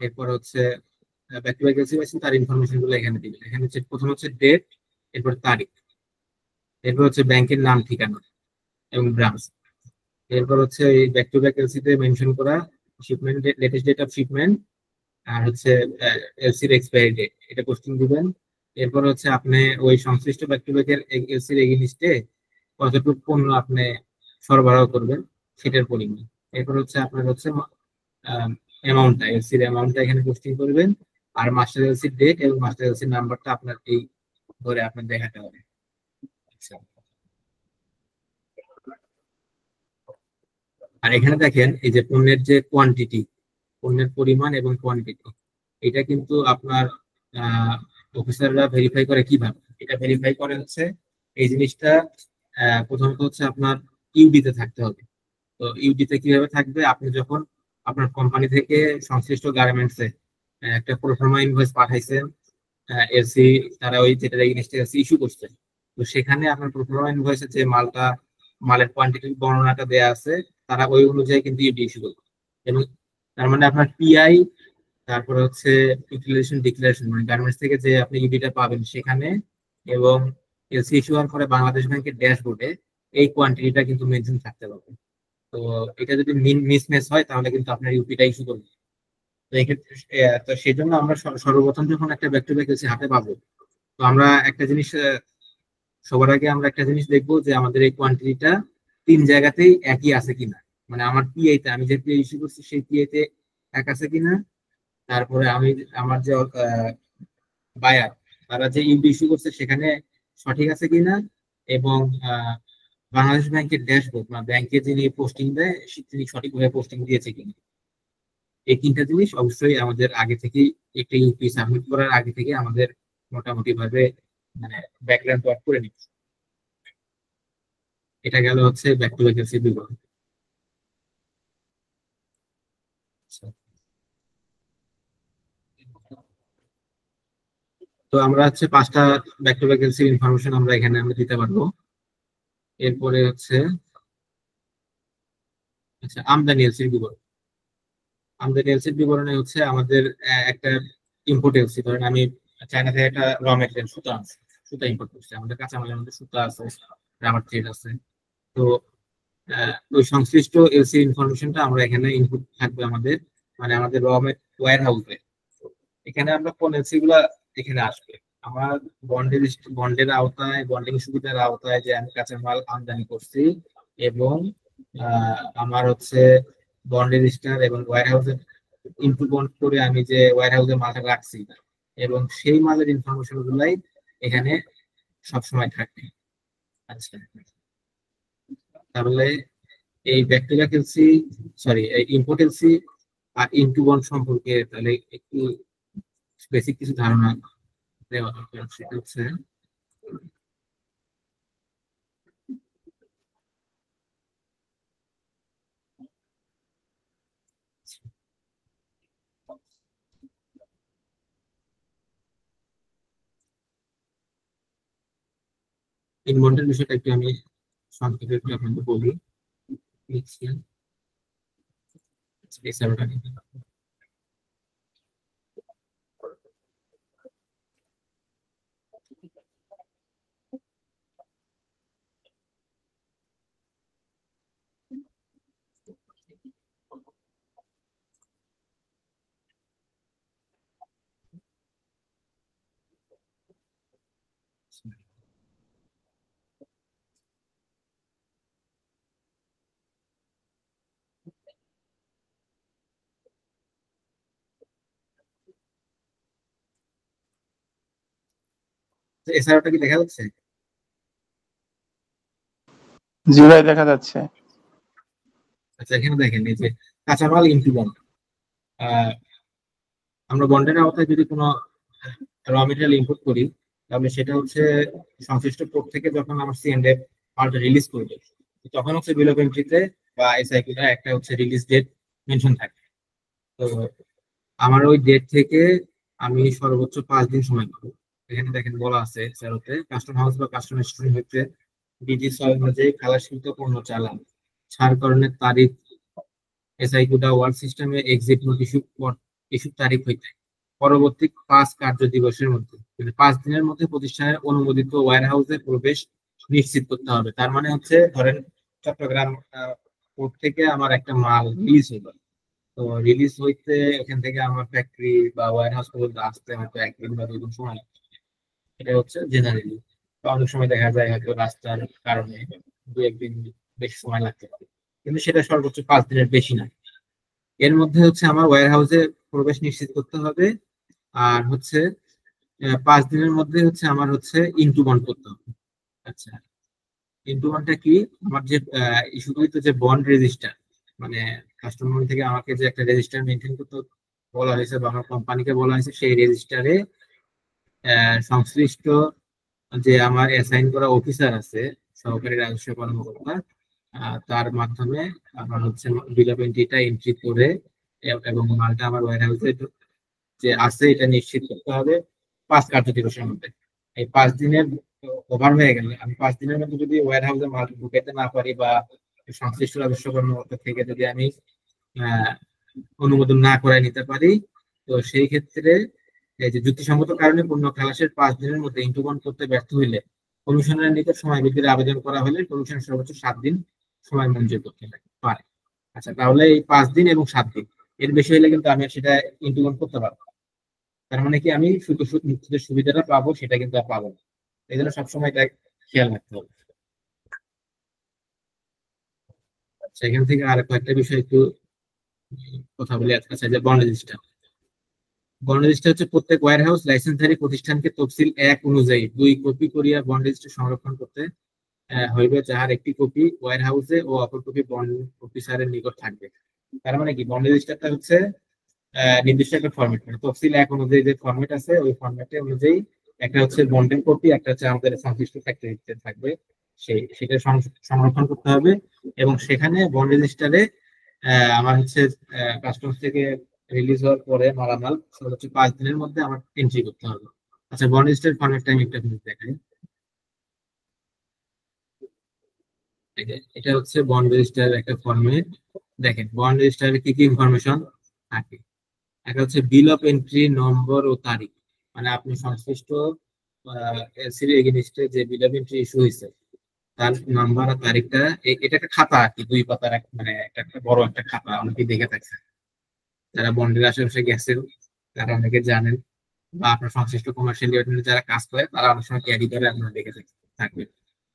Speaker 1: এরপর হচ্ছে ব্যাক টু ব্যাক এলসি পাচ্ছেন তার ইনফরমেশন গুলো এখানে দিবেন। এখানে হচ্ছে প্রথম হচ্ছে ডেট, এরপর তারিখ, এরপর হচ্ছে ব্যাংকের নাম ঠিকানা এবং ব্রাঞ্চ, এরপর হচ্ছে এই ব্যাক টু ব্যাক এলসি তে মেনশন করা shipment latest date of shipment, আর হচ্ছে এলসির এক্সপায়ারি ডেট, এটা পোস্টিং দিবেন। এরপর হচ্ছে আপনি ওই সংশ্লিষ্ট ব্যাক টু ব্যাকের এলসির এগেইনস্টে কতটুকু পণ্য আপনি সরবরাহ করবেন সেটার পরিমাণ। এরপর হচ্ছে আপনার হচ্ছে অ্যামাউন্টটা, এলসির অ্যামাউন্টটা এখানে পোস্টিং করবেন। আর মাস্টার এলসির ডেট এবং মাস্টার এলসির নাম্বারটা আপনার এই ধরে আপনার দেখাতে হবে। আচ্ছা, আর এখানে দেখেন এই যে পণ্যের যে কোয়ান্টিটি, পণ্যের পরিমাণ এবং কোয়ান্টিটি, এটা কিন্তু আপনার অফিসাররা ভেরিফাই করে কিভাবে? এটা ভেরিফাই করে হচ্ছে এই জিনিসটা প্রথমত হচ্ছে আপনার ইউডিতে থাকতে হবে। তো ইউডিতে কিভাবে থাকবে? আপনি যখন আপনার কোম্পানি থেকে সংশ্লিষ্ট গার্মেন্টসে একটা প্রোফার্মা ইনভয়েস পাঠাইছেন, এলসি তারা ওই যেটা জিনিসটা এলসি ইস্যু করছে, তো সেখানে আপনার প্রোফার্মা ইনভয়েসে যে মালের কোয়ান্টিটির বর্ণনাটা দেয়া আছে, তারা ওই অনুযায়ী কিন্তু ইউডি ইস্যু করবে। এবং তার মানে আপনার পিআই, তারপরে হচ্ছে ইউটিলাইজেশন ডিক্লারেশন, মানে গার্মেন্টস থেকে যে আপনি ইউডিটা পাবেন সেখানে, এবং এলসি ইস্যু হওয়ার পরে বাংলাদেশ ব্যাংকের ড্যাশবোর্ডে এই কোয়ান্টিটিটা কিন্তু মেনশন থাকতে পারবে। তো এটা যদি মিসম্যাচ হয় তাহলে কিন্তু আপনার ইউপিটা ইস্যু করবে। তো এক্ষেত্রে তো সেই জন্য আমরা সর্বপ্রথম যখন একটা ব্যাক টু ব্যাক এলসি হাতে পাবো, তো আমরা একটা জিনিস সবার আগে আমরা একটা জিনিস দেখবো যে আমাদের এই কোয়ান্টিটিটা 3 জায়গাতেই একই আছে কিনা। মানে আমার পিআই তে, আমি যে পিআই ইস্যু করছি সেই পিআই তে এক আছে কিনা, তারপরে আমি আমার যে বায়ার তারা যে ইউডি ইস্যু করছে সেখানে সঠিক আছে কিনা, এবং বাংলাদেশ ব্যাংকের ড্যাশবোর্ড বা ব্যাংকে যিনি পোস্টিং দেয় তিনি সঠিকভাবে পোস্টিং দিয়েছে কিনা। এই 3টা জিনিস অবশ্যই আমাদের আগে থেকেই, একটা ইউপি সাবমিট করার আগে থেকে আমাদের মোটামুটি ভাবে মানে ব্যাকগ্রাউন্ড ওয়ার্ক করে নিচ্ছে। এটা গেল হচ্ছে ব্যাক টু ব্যাক এলসি বিবরণ। তো আমরা হচ্ছে 5টা back to back LC information আমরা এখানে আমরা দিতে পারবো। এরপরে হচ্ছে আচ্ছা আমদানি এলসির বিবরণ। আমদানি এলসির বিবরণে হচ্ছে আমাদের একটা ইম্পোর্ট এলসি, ধরেন আমি চায়না থেকে একটা র মেটেরিয়াল সুতা আছে, সুতা ইম্পোর্ট করছি, আমাদের কাঁচামালের মধ্যে সুতা আছে, রাবার থ্রেড আছে। তো ওই সংশ্লিষ্ট এলসি ইনফরমেশনটা আমরা এখানে ইনপুট থাকবে আমাদের, মানে আমাদের ওয়্যার হাউসে। এখানে আমরা কোন এলসি গুলা এখানে আসবে, আমার বন্ডের আওতায়, বন্ডিং সুবিধার আওতায় যে আমি কাঁচামাল আমদানি করছি, এবং আমার হচ্ছে বন্ড রেজিস্টার এবং ওয়্যার হাউসের ইনপুট বন্ড করে আমি যে ওয়্যার হাউসে মালটা রাখছি, এবং সেই মালের ইনফরমেশন গুলাই এখানে সবসময় থাকবে। আচ্ছা, তাহলে এই ব্যাকটেরিয়া এলসি, সরি এই ইম্পোর্ট এলসি আর ইনটু বন্ড সম্পর্কে তাহলে একটু বেসিক কিছু ধারণা দেওয়া দরকার। সেটা হচ্ছে ইন বন্ডের বিষয়টা একটু আমি সংক্ষেপে একটু আপনাকে বলি। এছাড়াটা কি দেখা যাচ্ছে?
Speaker 2: জি ভাই, দেখা যাচ্ছে।
Speaker 1: আচ্ছা, এখানে দেখেন এই যে কাঁচামাল ইনটু বন্ড। আমরা বন্ডের আওতায় যদি কোনো র মেটেরিয়াল ইনপুট করি, তাহলে সেটা হচ্ছে সংশ্লিষ্ট পোর্ট থেকে যখন আমার সিএনএফ মালটা রিলিজ করবে, তখন হচ্ছে বিল অফ এন্ট্রিতে বা এসআইকিউতে একটা হচ্ছে রিলিজ ডেট মেনশন থাকে। তো আমার ওই ডেট থেকে আমি সর্বোচ্চ 5 দিন সময় পাবো। এখানে দেখেন বলা আছে স্যারতে কাস্টম হাউস বা কাস্টম স্টোর হইতে বিধি 6 অনুযায়ী খালাসকৃত পণ্য চালান ছাড়করণের তারিখ এসআইকিউটা ওয়ার্ল্ড সিস্টেমে এক্সিট নোট ইস্যু তারিখ হইতে পরবর্তী 5 কার্য দিবসের মধ্যে, মানে 5 দিনের মধ্যে প্রতিষ্ঠানের অনুমোদিত ওয়্যার হাউসে প্রবেশ নিশ্চিত করতে হবে। তার মানে হচ্ছে ধরেন চট্টগ্রাম পোর্ট থেকে আমার একটা মাল রিলিজ হলো, তো রিলিজ হইতে এখান থেকে আমার ফ্যাক্টরি বা ওয়্যার হাউস পর্যন্ত আসতে হয়তো 1 দিন বা 2 দিন সময় লাগবে। এটা হচ্ছে জেনারেলি। তো অনেক সময় দেখা যায় হয়তো রাস্তার কারণে 2-1 দিন বেশি সময় লাগতে পারে, কিন্তু সেটা সর্বোচ্চ 5 দিনের বেশি না। এর মধ্যে হচ্ছে আমার ওয়্যার হাউসে প্রবেশ নিশ্চিত করতে হবে। আর হচ্ছে 5 দিনের মধ্যে হচ্ছে আমার হচ্ছে ইনটু বন্ড করতে হবে। আচ্ছা, ইনটু বন্ডটা কি? আমার যে ইস্যুকৃত যে বন্ড রেজিস্টার, মানে কাস্টমার থেকে আমাকে যে একটা রেজিস্টার মেনটেন করতে বলা হয়েছে বা আমার কোম্পানিকে বলা হয়েছে, সেই রেজিস্টারে সংশ্লিষ্ট যে আমার অ্যাসাইন করা অফিসার আছে, সহকারী রাজস্ব কর্মকর্তা, তার মাধ্যমে আমার হচ্ছে বিল অফ এন্ট্রিটা এন্ট্রি করে এবং মালটা আমার ওয়্যার হাউসে যে আছে এটা নিশ্চিত করতে হবে 5 কার্য দিবসের মধ্যে। এই 5 দিনের ওভার হয়ে গেলে, আমি 5 দিনের মধ্যে যদি ওয়্যার হাউসে মাল ঢুকাইতে না পারি বা সংশ্লিষ্ট রাজস্ব কর্মকর্তা থেকে যদি আমি আহ অনুমোদন না করাই নিতে পারি, তো সেই ক্ষেত্রে এই যে যুক্তিসঙ্গত কারণে পণ্য খালাসের 5 দিনের মধ্যে ইন্টুবন্ড করতে ব্যর্থ হইলে কমিশনের নিকট সময় বৃদ্ধির আবেদন করা হলে কমিশন সর্বোচ্চ 7 দিন সময় মঞ্জুর করতে পারে। আচ্ছা, তাহলে এই 5 দিন এবং 7 দিন এর বেশি হলে কিন্তু আমি সেটা ইন্টুবন্ড করতে পারবো। তার মানে কি আমি শুধু যে সুবিধাটা পাবো সেটা কিন্তু আর পাবো না। এই জন্য সবসময় এটা খেয়াল রাখতে হবে। সেখান থেকে আর কয়েকটা বিষয় একটু কথা বলি। আচ্ছা, যে বন্ড রেজিস্টার। বন্ড রেজিস্টার হচ্ছে প্রত্যেক ওয়্যার হাউস লাইসেন্সধারী প্রতিষ্ঠানকে তফসিল 1 অনুযায়ী 2 কপি করিয়া বন্ড রেজিস্টার সংরক্ষণ করতে হইবে, যাহার একটি কপি ওয়্যার হাউসে ও অপর কপি বন্ড অফিসারের নিকট থাকবে। তার মানে কি, বন্ড রেজিস্টারটা হচ্ছে নির্দিষ্ট একটা ফরম্যাট, মানে তফসিল 1 অনুযায়ী যে ফরম্যাট আছে ওই ফরম্যাটে অনুযায়ী একটা হচ্ছে বন্ডের কপি, একটা হচ্ছে আমাদের সংশ্লিষ্ট ফ্যাক্টরিতে থাকবে, সেটা সংরক্ষণ করতে হবে। এবং সেখানে বন্ড রেজিস্টারে আমার হচ্ছে কাস্টমস থেকে রিলিজ হওয়ার পরে মালামাল সর্বোচ্চ 5 দিনের মধ্যে আমার এন্ট্রি করতে হবে। আচ্ছা, বন্ড রেজিস্টার ফরম্যাটটা আমি একটা জিনিস দেখাই। এটা হচ্ছে বন্ড রেজিস্টার একটা ফরম্যাট। দেখেন বন্ড রেজিস্টারে কি কি ইনফরমেশন থাকে। একটা হচ্ছে বিল অফ এন্ট্রি নম্বর ও তারিখ, মানে আপনি সংশ্লিষ্ট এলসির এগেইনস্টে যে বিল অফ এন্ট্রি ইস্যু হয়েছে তার নাম্বার আর তারিখটা। এটা একটা খাতা আর কি, 2 পাতার মানে একটা বড় একটা খাতা, অনেকেই দেখে থাকছে যারা বন্ডের আশেপাশে গেছেন, তারা অনেকে জানেন, বা আপনার সংশ্লিষ্ট কমার্শিয়াল ডিপার্টমেন্টে যারা কাজ করে তারা অনেক সময় ক্যারি করে, আপনারা দেখে থাকবেন।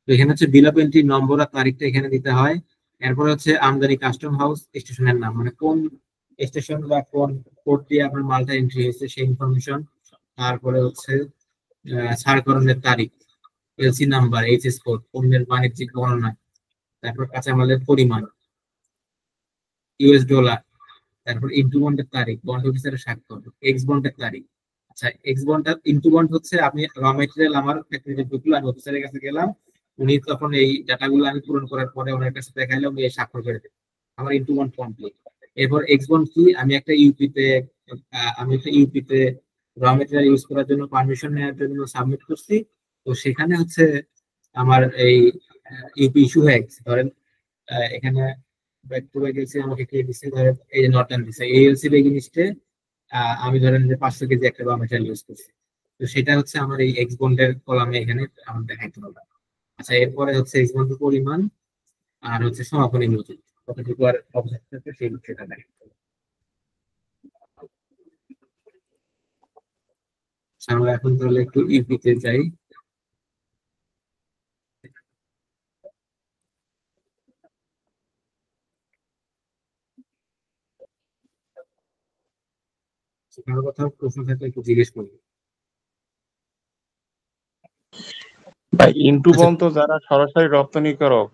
Speaker 1: তো এখানে হচ্ছে বিল অফ এন্ট্রি নম্বর আর তারিখটা এখানে দিতে হয়। এরপরে হচ্ছে আমদানি কাস্টম হাউস স্টেশনের নাম, মানে কোন স্টেশন বা কোন পোর্ট দিয়ে আপনার মালটা এন্ট্রি হয়েছে সেই ইনফরমেশন। তারপরে হচ্ছে ছাড়করণের তারিখ, এলসি নাম্বার, এইচএস কোড, পণ্যের বাণিজ্যিক বর্ণনা, তারপর কাঁচামালের পরিমাণ, ইউএস ডলার, তারপর ইন্টু বন্ডের তারিখ, বন্ড অফিসারের স্বাক্ষর, এক্স বন্ডের তারিখ। আচ্ছা, এক্স বন্ড আর ইন্টু বন্ড হচ্ছে আমি র মেটেরিয়াল আমার ফ্যাক্টরিতে ঢুকলো, আমি অফিসারের কাছে গেলাম, উনি তখন এই ডাটাগুলো আমি পূরণ করার পরে ওনার কাছে দেখাইলে উনি স্বাক্ষর করে দেবেন, আমার ইন্টু বন্ড কমপ্লিট। এরপর এক্স বন্ড কি, আমি একটা ইউপিতে র মেটেরিয়াল ইউজ করার জন্য পারমিশন নেওয়ার জন্য সাবমিট করছি। তো সেখানে হচ্ছে আমার এই ইউপি ইস্যু হয়ে গেছে। ধরেন এখানে ব্যাক টু ব্যাক এলসি আমাকে কে দিচ্ছে, ধরেন এই যে নর্টন দিচ্ছে, এই এলসি এগেইনস্টে আমি ধরেন যে 500 কেজি একটা র মেটেরিয়াল ইউজ করছি। তো সেটা হচ্ছে আমার এই এক্স বন্ডের কলামে এখানে আমার দেখাইতে হবে। আচ্ছা, এরপরে হচ্ছে এক্স বন্ডের পরিমাণ আর হচ্ছে সমাপনী মজুদ কতটুকু আর অবশিষ্ট থাকে সেই বিষয়টা দেখাইতে হবে। আচ্ছা, আমরা এখন তাহলে একটু ইউপিতে যাই। কারো কথা প্রশ্ন থাকলে একটু জিজ্ঞেস করবো।
Speaker 2: ভাই ইন্টু
Speaker 1: আচ্ছা,
Speaker 2: বন্ড তো যারা সরাসরি রপ্তানিকারক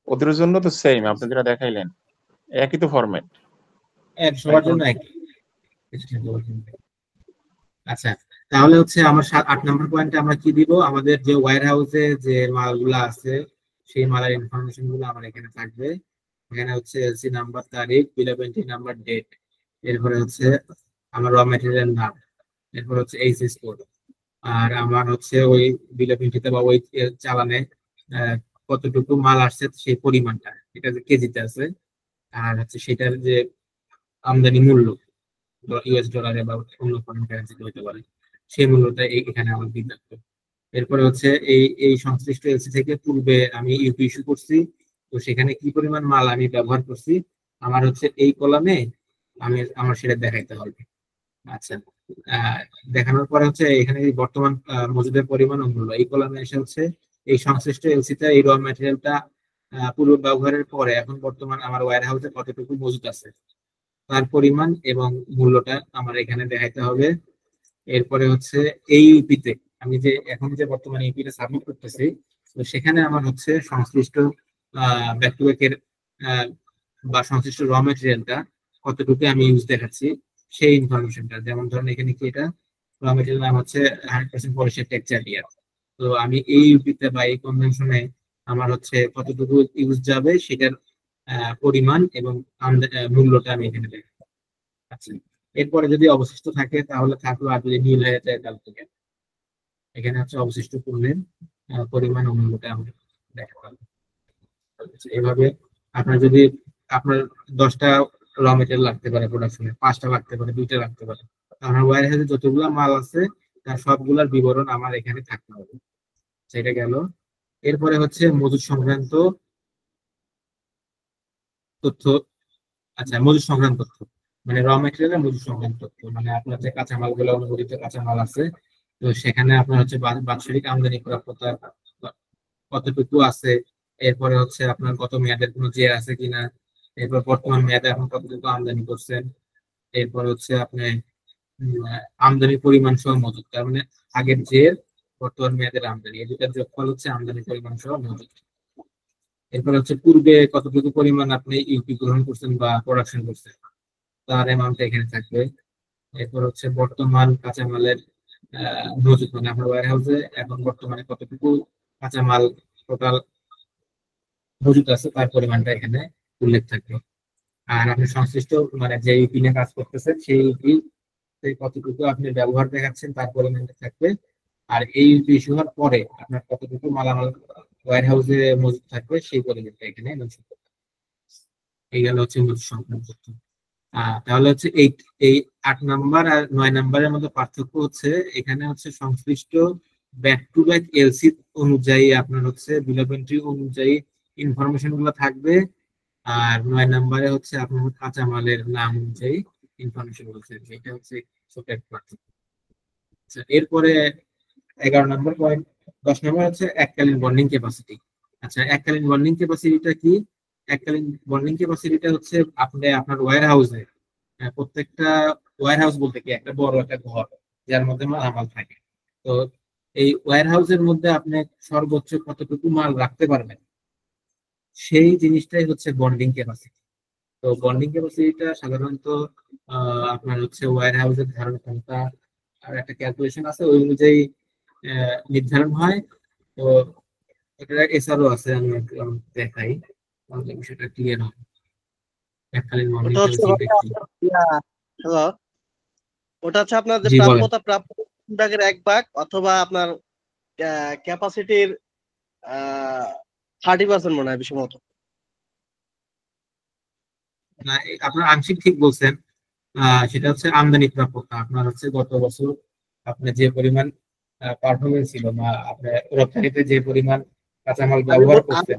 Speaker 2: ওদের জন্য তো সেম, আপনি যেটা দেখাইলেন একই তো ফরম্যাট, তাই
Speaker 1: সবার
Speaker 2: তো?
Speaker 1: জন্য একই। আচ্ছা, তাহলে হচ্ছে আমার 8 নম্বর পয়েন্টে আমরা কি দিব, আমাদের যে ওয়্যার হাউসে যে মালগুলা আছে সেই মালের ইনফরমেশন গুলো আমার এখানে থাকবে। এখানে হচ্ছে এলসি নাম্বার, তারিখ, bill of entry number, date, এরপরে হচ্ছে আমার র মেটেরিয়াল নাম, এরপর হচ্ছে এইচএস কোড, আর আমার হচ্ছে ওই বিল অফ এন্ট্রিতে বা ওই চালানে আহ, কতটুকু মাল আসছে সেই পরিমাণটা, এটা যে কেজিতে আছে, আর হচ্ছে সেটার যে আমদানি মূল্য ইউএস ডলারে বা অন্য ফরেন কারেন্সিতে হতে পারে, সেই মূল্যটা এখানে আমার দিতে হবে। এরপরে হচ্ছে এই এই সংশ্লিষ্ট এলসি থেকে পূর্বে আমি ইউপি ইস্যু করছি, তো সেখানে কি পরিমাণ মাল আমি ব্যবহার করছি আমার হচ্ছে এই কলামে আমার সেটা দেখাইতে হবে। আচ্ছা, আহ, দেখানোর পরে হচ্ছে এখানে এই বর্তমান মজুদের পরিমাণ ও মূল্য এই কলামে এসে হচ্ছে এই সংশ্লিষ্ট এলসিতে এই র ম্যাটেরিয়ালটা পূর্ব ব্যবহারের পরে এখন বর্তমান আমার ওয়্যার হাউসে কতটুকু মজুদ আছে তার পরিমাণ এবং মূল্যটা আমার এখানে দেখাইতে হবে। এরপরে হচ্ছে এই ইউপিতে আমি যে এখন যে বর্তমানে ইউপিতে সাবমিট করতেছি, তো সেখানে আমার হচ্ছে সংশ্লিষ্ট ব্যাক টু ব্যাকের বা সংশ্লিষ্ট র মেটেরিয়ালটা কতটুকু আমি ইউজ দেখাচ্ছি সেই ইনফরমেশনটা, যেমন ধরেন এখানে কি এটা র মেটেরিয়াল নাম হচ্ছে 100% পলিশের টেক্সচার ইয়ার। তো আমি এই ইউপিতে বা এই কনভেনশনে আমার হচ্ছে কতটুকু ইউজ যাবে সেটার পরিমাণ এবং মূল্যটা আমি এখানে দেখাবো। আচ্ছা, এরপরে যদি অবশিষ্ট থাকে তাহলে থাকলো, আর যদি নীল হয়ে যায় তাহলে থেকে এখানে হচ্ছে অবশিষ্ট পণ্যের পরিমাণ ও মূল্যটা আমরা দেখা পাবো। আচ্ছা, এভাবে আপনার যদি আপনার 10টা র মেটেরিয়াল লাগতে পারে প্রোডাকশনে, 5টা লাগতে পারে, 2টা লাগতে পারে, আমার ওয়্যার হাউসে যতগুলা মাল আছে তার সবগুলার বিবরণ আমার এখানে থাকতে হবে। সেটা গেল। এরপরে হচ্ছে মজুদ সংক্রান্ত তথ্য। আচ্ছা, মজুদ সংক্রান্ত তথ্য মানে র মেটেরিয়াল মজুদ সংক্রান্ত তথ্য, মানে আপনার যে কাঁচামাল গুলো অনুমোদিত কাঁচামাল আছে, তো সেখানে আপনার হচ্ছে বাৎসরিক আমদানি প্রাপ্যতা কতটুকু আছে, এরপরে হচ্ছে আপনার গত মেয়াদের কোনো জের আছে কিনা, এরপর বর্তমান মেয়াদে এখন কতটুকু আমদানি করছেন, এরপর হচ্ছে আপনি আমদানির পরিমাণ সহ মজুদ, তার মানে আগের জের বর্তমান মেয়াদের আমদানি এই দুটার যোগফল হচ্ছে আমদানি পরিমাণ সহ মজুদ। এরপর হচ্ছে পূর্বে কতটুকু পরিমাণ আপনি ইউপি গ্রহণ করছেন বা প্রোডাকশন করছেন তার অ্যামাউন্ট এখানে থাকবে। এরপর হচ্ছে বর্তমান কাঁচামালের মজুদ, মানে আপনার ওয়্যার হাউসে এখন বর্তমানে কতটুকু কাঁচামাল টোটাল মজুদ আছে তার পরিমাণটা এখানে উল্লেখ থাকবে। আর আপনি সংশ্লিষ্ট মানে যে ইউপি নিয়ে কাজ করতেছেন সেই ইউপি কতটুকু আপনি ব্যবহার দেখাচ্ছেন তার পরিমাণটা থাকবে। আর এই ইউপি ইস্যু হওয়ার পরে আপনার কতটুকু মালামাল ওয়্যার হাউসে মজুদ থাকবে সেই পরিমাণটা এখানে মেনশন করতে হবে। এই গেল হচ্ছে মজুদ সংক্রান্ত তথ্য। তাহলে হচ্ছে এই 8 নাম্বার আর 9 নাম্বারের মধ্যে পার্থক্য হচ্ছে এখানে হচ্ছে সংশ্লিষ্ট ব্যাক টু ব্যাক এলসি অনুযায়ী আপনার হচ্ছে বিল অফ এন্ট্রি অনুযায়ী ইনফরমেশন গুলো থাকবে, আর 9 নাম্বারে হচ্ছে আপনার কাঁচামালের নাম অনুযায়ী ইনফরমেশন গুলো থাকবে। এটা হচ্ছে ছোট একটা পার্থক্য। আচ্ছা, এরপরে 11 নম্বর পয়েন্ট, 10 নম্বর হচ্ছে এককালীন বন্ডিং ক্যাপাসিটি। আচ্ছা, এককালীন বন্ডিং ক্যাপাসিটিটা কি? এককালীন বন্ডিং ক্যাপাসিটিটা হচ্ছে আপনি আপনার ওয়্যার হাউসে প্রত্যেকটা ওয়্যার হাউস বলতে কি একটা বড় একটা ঘর যার মধ্যে মালামাল থাকে। তো এই ওয়্যার হাউসের মধ্যে আপনি সর্বোচ্চ কতটুকু মাল রাখতে পারবেন সেই জিনিসটাই হচ্ছে বন্ডিং ক্যাপাসিটি। তো বন্ডিং ক্যাপাসিটিটা সাধারণত আপনার হচ্ছে ওয়্যার হাউসের ধারণ ক্ষমতা আর একটা ক্যালকুলেশন আছে, ওই অনুযায়ী নির্ধারণ হয়। তো এটা এসআরও আছে, আমি একটু দেখাই তাহলে বিষয়টা ক্লিয়ার হয়। এককালীন বন্ডিং
Speaker 3: ওটা হচ্ছে
Speaker 1: ক্যাপাসিটিটা কি?
Speaker 3: হ্যালো, ওটা হচ্ছে আপনার যে
Speaker 1: জি বলেন।
Speaker 3: প্রাপ্য ভাগের 1 ভাগ, অথবা আপনার ক্যাপাসিটির 30% মনে হয় বেশি মতো।
Speaker 1: না, আপনার আংশিক ঠিক বলছেন। সেটা হচ্ছে আমদানি প্রাপ্যতা। আপনার হচ্ছে গত বছর আপনার যে পরিমাণ পারফরমেন্স ছিল বা আপনার রপ্তানিতে যে পরিমাণ কাঁচামাল
Speaker 3: আমি
Speaker 1: ব্যবহার করছেন।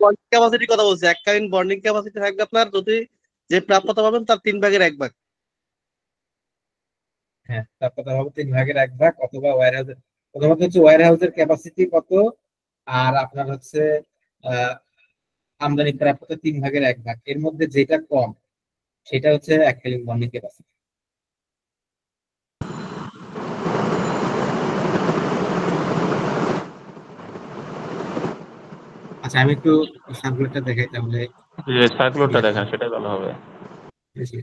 Speaker 3: বন্ডিং ক্যাপাসিটির কথা বলছি, এককালীন বন্ডিং ক্যাপাসিটি থাকবে আপনার, যদি যে প্রাপ্যতা পাবেন তার 3/1 ভাগ।
Speaker 1: হ্যাঁ, তার কথা হবে 3/1 অথবা ওয়্যার হাউসের, প্রথমত হচ্ছে ওয়্যার হাউসের ক্যাপাসিটি কত, আর আপনার হচ্ছে আহ আমদানি প্রাপ্যতা 3/1, এর মধ্যে যেটা কম সেটা হচ্ছে এককালীন বন্ডিং ক্যাপাসিটি। আচ্ছা, আমি একটু সার্কুলেটটা দেখাই তাহলে
Speaker 2: যে সার্কুলারটা
Speaker 1: ক্লিয়ার
Speaker 2: দেখেন
Speaker 1: হবে
Speaker 2: সেটাই ভালো হবে।
Speaker 1: বেশি।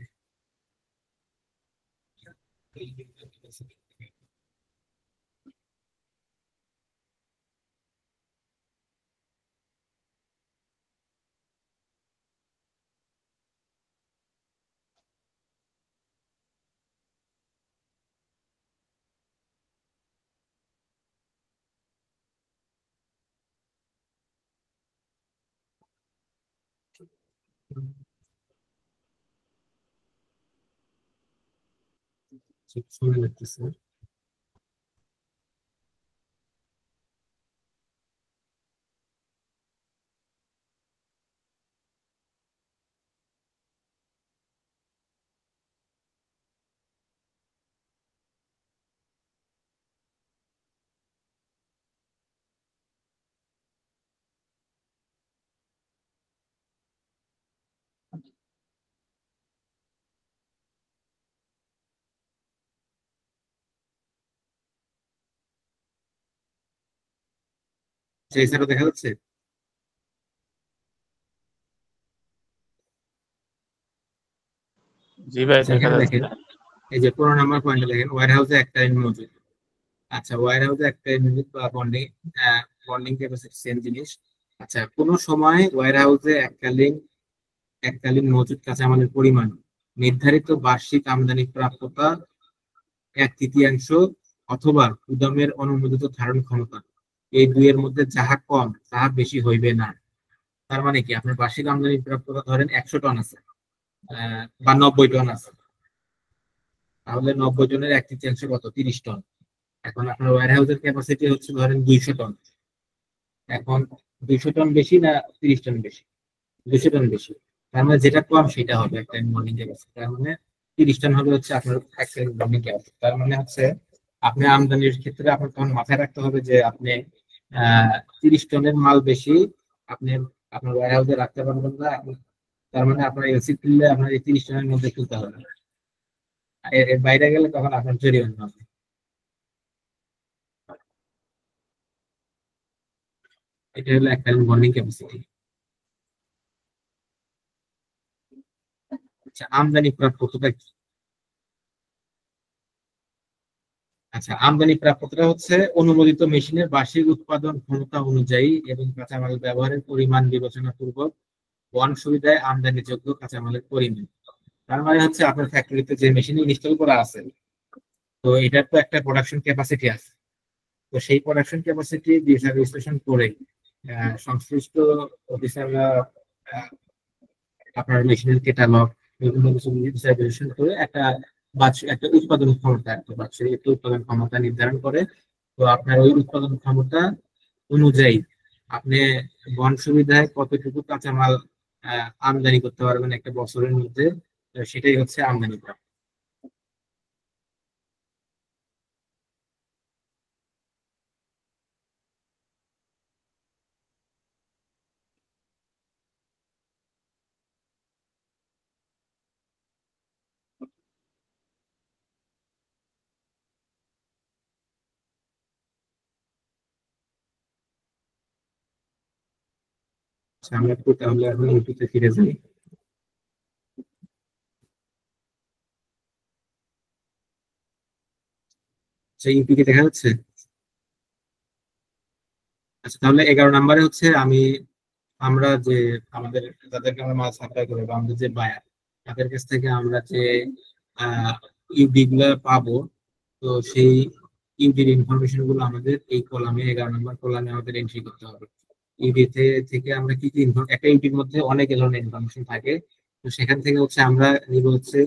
Speaker 1: সময় লাগতেছে। সেই হিসাবে দেখা যাচ্ছে।
Speaker 2: জি ভাই,
Speaker 1: আচ্ছা,
Speaker 2: দেখা
Speaker 1: এখানে
Speaker 2: যাচ্ছে।
Speaker 1: দেখেন, এই যে 15 নম্বর পয়েন্টে দেখেন ওয়্যার হাউসে একটা ইউনিট মজুদ। আচ্ছা, ওয়্যার হাউসে একটা ইউনিট বা বন্ডিং বন্ডিং ক্যাপাসিটি সেম জিনিস। আচ্ছা, কোন সময় ওয়্যার হাউসে এককালীন এককালীন মজুদ কাঁচামালের পরিমাণ নির্ধারিত বার্ষিক আমদানি প্রাপ্যতা 1/3 অথবা গুদামের অনুমোদিত ধারণ ক্ষমতা, এই দুইয়ের মধ্যে যাহা কম তাহা বেশি হইবে না। তার মানে কি, আপনার বার্ষিক আমদানি প্রাপ্যতা ধরেন 100 টন আছে, বা 90 টন আছে, তাহলে 90 টনের 1/3 কত, 30 টন। এখন আপনার ওয়্যার হাউসের ক্যাপাসিটি হচ্ছে ধরেন 200 টন। এখন 200 টন বেশি না 30 টন বেশি? 200 টন বেশি। তার মানে যেটা কম সেটা হবে একটা মর্নিং ক্যাপাসিটি। তার মানে 30 টন হবে হচ্ছে আপনার একটা মর্নিং ক্যাপাসিটি। তার মানে হচ্ছে আপনি আমদানির ক্ষেত্রে আপনার তখন মাথায় রাখতে হবে যে আপনি 30 টনের মাল বেশি আপনি আপনার ওয়্যার হাউসে রাখতে পারবেন না। তার মানে আপনার এলসি কিনলে আপনার এই 30 টনের মধ্যে তুলতে হবে। এর বাইরে গেলে তখন আপনার জরিমানা হবে। এটা হলো এককালীন বন্ডিং ক্যাপাসিটি। আচ্ছা, আমদানি প্রাপ্যতা কি? আচ্ছা, আমদানি প্রাপ্যতা হচ্ছে অনুমোদিত মেশিনের বার্ষিক উৎপাদন ক্ষমতা অনুযায়ী এবং কাঁচামাল ব্যবহারের পরিমাণ বিবেচনা পূর্বক বহন সুবিধায় আমদানিযোগ্য কাঁচামালের পরিমাণ। তার মানে হচ্ছে আপনার ফ্যাক্টরিতে যে মেশিন ইনস্টল করা আছে, তো এটার তো একটা প্রোডাকশন ক্যাপাসিটি আছে। তো সেই প্রোডাকশন ক্যাপাসিটি বিশ্লেষণ করে সংশ্লিষ্ট অফিসাররা আপনার মেশিনের ক্যাটালগ বিভিন্ন কিছু বিশ্লেষণ করে একটা উৎপাদন ক্ষমতা, একটা বাৎসরিক একটা উৎপাদন ক্ষমতা নির্ধারণ করে। তো আপনার ওই উৎপাদন ক্ষমতা অনুযায়ী আপনি বহন সুবিধায় কতটুকু কাঁচামাল আমদানি করতে পারবেন একটা বছরের মধ্যে, সেটাই হচ্ছে আমদানি করা। আচ্ছা, আমরা একটু তাহলে এখন ইউটিউবে ফিরে যাই। সেই ইউপি কে দেখা যাচ্ছে? আচ্ছা, তাহলে 11 নম্বরে হচ্ছে আমরা যে আমাদের যাদেরকে আমরা মাল সাপ্লাই করি বা আমাদের যে বায়ার, তাদের কাছ থেকে আমরা যে ইউডি গুলা পাবো, তো সেই ইউডির ইনফরমেশন গুলো আমাদের এই কলামে 11 নম্বর কলামে আমাদের এন্ট্রি করতে হবে। ইউডি থেকে আমরা কি কি একটা ইউডির মধ্যে অনেক ধরনের ইনফরমেশন থাকে, তো সেখান থেকে হচ্ছে আমরা নিব হচ্ছে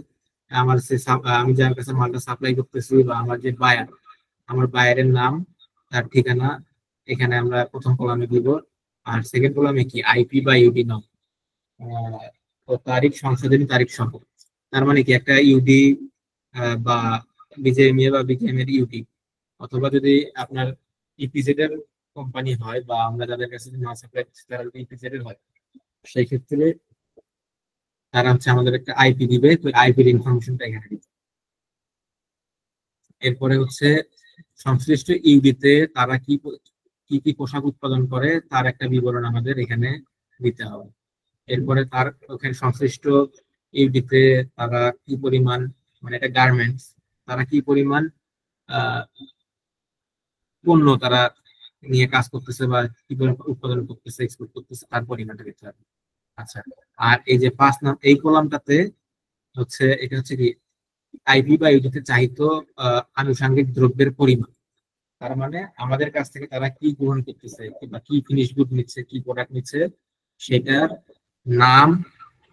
Speaker 1: আমি যার কাছে মালটা সাপ্লাই করতেছি বা আমার যে বায়ার, আমার বায়ারের নাম, তার ঠিকানা এখানে আমরা প্রথম কলামে দিব। আর সেকেন্ড কলামে কি আইপি বা ইউডি নাম, ও তারিখ, সংশোধনী তারিখ সহ। তার মানে কি একটা ইউডি বা বিজেএমইএ বা বিজেএম এর ইউডি, অথবা যদি আপনার ইপিজেড এর কোম্পানি হয় বা আমরা যাদের কাছে মাল সাপ্লাই করছি তারা যদি ইপিজেড এর হয়, সেই ক্ষেত্রে তারা হচ্ছে আমাদের একটা আইপি দিবে, তো আইপির ইনফরমেশনটা এখানে দিবে। এরপরে হচ্ছে সংশ্লিষ্ট ইউডিতে তারা কি কি পোশাক উৎপাদন করে তার একটা বিবরণ আমাদের এখানে দিতে হবে। এরপরে তার ওখানে সংশ্লিষ্ট ইউডিতে তারা কি পরিমাণ, মানে এটা গার্মেন্টস, তারা কি পরিমাণ পণ্য তারা নিয়ে কাজ করতেছে বা কি পরিমাণ উৎপাদন করতেছে, এক্সপোর্ট করতেছে, তার পরিমাণটা দিতে হবে। আচ্ছা, আর এই যে 5 নাম এই কলামটাতে হচ্ছে এটা হচ্ছে কি আইপি বা ইউডিতে চাহিত আনুষঙ্গিক দ্রব্যের পরিমাণ। তার মানে আমাদের কাছ থেকে তারা কি গ্রহণ করতেছে কিংবা কি ফিনিশ গুড নিচ্ছে, কি প্রোডাক্ট নিচ্ছে, সেটার নাম,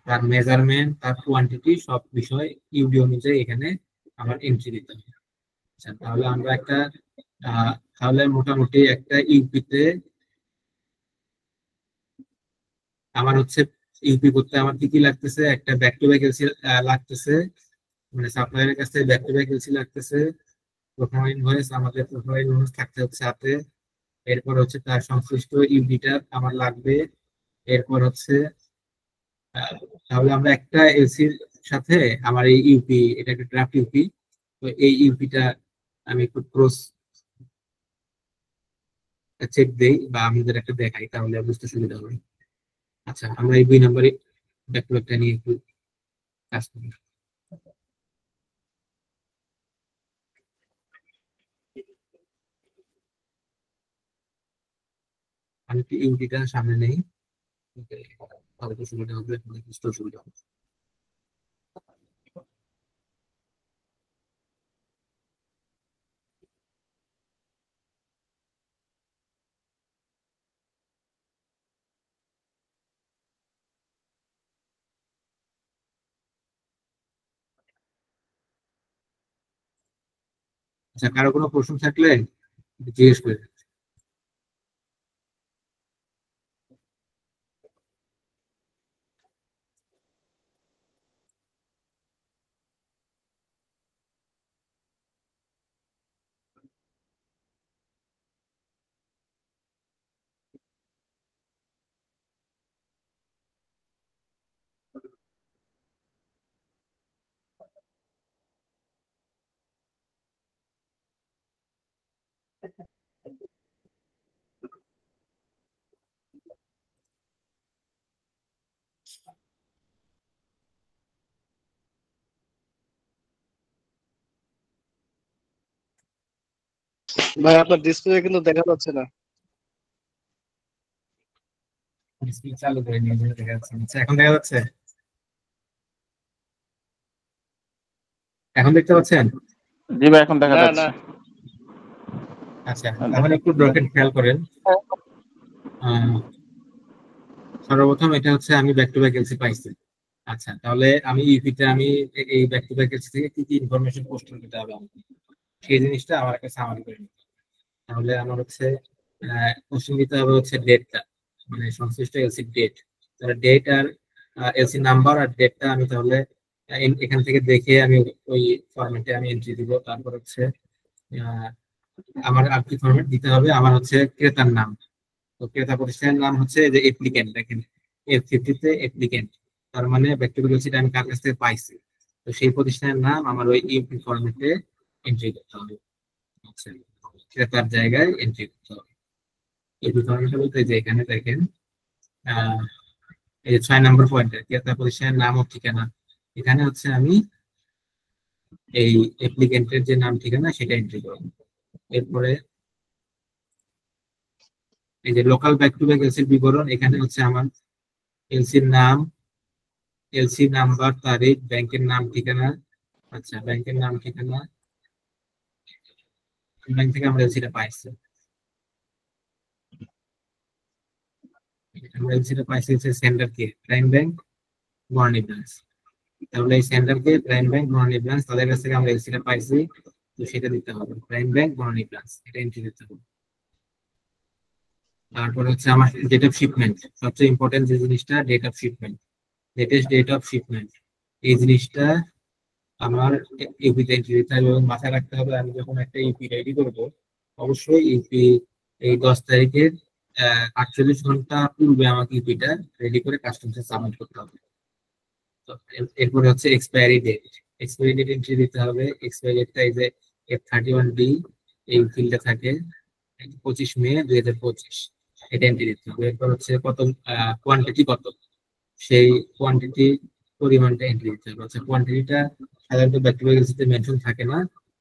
Speaker 1: তার মেজারমেন্ট, তার কোয়ান্টিটি, সব বিষয় ইউডি অনুযায়ী এখানে আমার এন্ট্রি দিতে হবে। আচ্ছা, তাহলে আমরা তাহলে মোটামুটি একটা ইউপিতে আমার হচ্ছে ইউপি করতে আমার কি কি লাগতেছে, একটা ব্যাক টু ব্যাক এলসি লাগতেছে, মানে সাপ্লায়ারের কাছে ব্যাক টু ব্যাক এলসি লাগতেছে, প্রোফাইল ইনভয়েস, আমাদের প্রোফাইল ইনভয়েস থাকতে হচ্ছে সাথে। এরপর হচ্ছে তার সংশ্লিষ্ট ইউডিটা আমার লাগবে। এরপর হচ্ছে তাহলে আমরা একটা এলসির সাথে আমার এই ইউপি, এটা একটা ড্রাফট ইউপি, তো এই ইউপিটা আমি একটু ক্রস চেক দেই বা আমাদের একটা দেখাই, তাহলে বুঝতে সুবিধা হবে। আচ্ছা, আমরা এই 2 নম্বরে ব্যাক টু ব্যাকটা নিয়ে একটু কাজ করি। আমি একটু ইউপিটা সামনে নেই, তাহলে তো সুবিধা হবে, বুঝতে সুবিধা হবে। আচ্ছা, কারো কোনো প্রশ্ন থাকলে জিজ্ঞেস করে।
Speaker 3: ভাই আপনার ডিসপ্লে কিন্তু দেখা যাচ্ছে না।
Speaker 1: ডিসপ্লে চালু করে নিয়ে দেখা যাচ্ছে। আচ্ছা, এখন দেখা যাচ্ছে? এখন দেখতে পাচ্ছেন?
Speaker 2: জি ভাই, এখন দেখা
Speaker 3: না
Speaker 2: যাচ্ছে।
Speaker 3: না,
Speaker 1: আচ্ছা, তাহলে একটু ব্র্যাকেট খেয়াল করেন। সর্বপ্রথম এটা হচ্ছে আমি ব্যাক টু ব্যাক এলসি পাইছি। আচ্ছা, তাহলে আমি ইউপিতে এই ব্যাক টু ব্যাক এলসি থেকে কি কি ইনফরমেশন পোস্ট করতে হবে আমাকে, সেই জিনিসটা আমার একটা সামারি করে নিতে হবে। তাহলে আমার হচ্ছে কোশ্চেন দিতে হবে হচ্ছে ডেটটা, মানে সংশ্লিষ্ট এলসি ডেট। তাহলে ডেট আর এলসি নাম্বার আর ডেটটা আমি তাহলে এখান থেকে দেখে আমি ওই ফরম্যাটে আমি এন্ট্রি দিব। তারপর হচ্ছে আহ, আমার আর কি ফরম্যাট দিতে হবে, আমার হচ্ছে ক্রেতার নাম। তো ক্রেতা প্রতিষ্ঠানের নাম হচ্ছে যে অ্যাপ্লিক্যান্ট, দেখেন F50 অ্যাপ্লিক্যান্ট, তার মানে ব্যক্তিগত সেটা আমি কার কাছ থেকে পাইছি, তো সেই প্রতিষ্ঠানের নাম আমার ওই ইউপি ফরম্যাটে এন্ট্রি করতে হবে। আচ্ছা, ক্রেতার জায়গায় এন্ট্রি করতে হবে। ইউপি ফরম্যাটে বলতে যে এখানে দেখেন আহ এই যে 6 নম্বর পয়েন্টে ক্রেতা প্রতিষ্ঠানের নাম ও ঠিকানা, এখানে হচ্ছে আমি এই অ্যাপ্লিক্যান্টের যে নাম ঠিকানা সেটা এন্ট্রি করব। এরপরে এই যে লোকাল ব্যাক টু ব্যাক এলসির বিবরণ, এখানে হচ্ছে আমার এলসির নাম, এলসি নাম্বার, তারিখ, ব্যাংকের নাম, ঠিকানা। আচ্ছা, ব্যাংকের নাম, ঠিকানা, ব্যাংক থেকে আমরা এলসিটা পাইছি। আমরা এলসিটা পাইছি হচ্ছে সেন্টার কে, প্রাইম ব্যাংক বনানী ব্রাঞ্চ। তাহলে এই সেন্টার কে, প্রাইম ব্যাংক বনানী ব্রাঞ্চ, তাদের কাছ থেকে আমরা এলসিটা পাইছি, তো সেটা দিতে হবে, প্রাইম ব্যাংক বনানী ব্রাঞ্চ, এটা এন্ট্রি দিতে হবে। তারপর হচ্ছে আমার ডেট অফ শিপমেন্ট, সবচেয়ে ইম্পর্টেন্ট যে জিনিসটা, date of shipment, latest date of shipment, এই জিনিসটা আমার ইউপিতে এন্ট্রি দিতে হবে। এবং মাথায় রাখতে হবে, আমি যখন একটা ইউপি রেডি করবো, অবশ্যই ইউপি এই 10 তারিখের 48 ঘন্টা পূর্বে আমাকে ইউপিটা রেডি করে কাস্টমসে সাবমিট করতে হবে। তো এরপরে হচ্ছে expiry date, expiry date entry দিতে হবে। এক্সপায়ারি ডেটটা এই যে F31D এই ফিল্ডে থাকে, 25 মে 2025, এটা এন্ট্রি দিতে হবে। এরপর হচ্ছে কত কোয়ান্টিটি, কত সেই কোয়ান্টিটি পরিমাণটা এন্ট্রি দিতে হবে। আচ্ছা, কোয়ান্টিটিটা সাধারণত ব্যাক টু ব্যাক এলসিতে মেনশন থাকে না,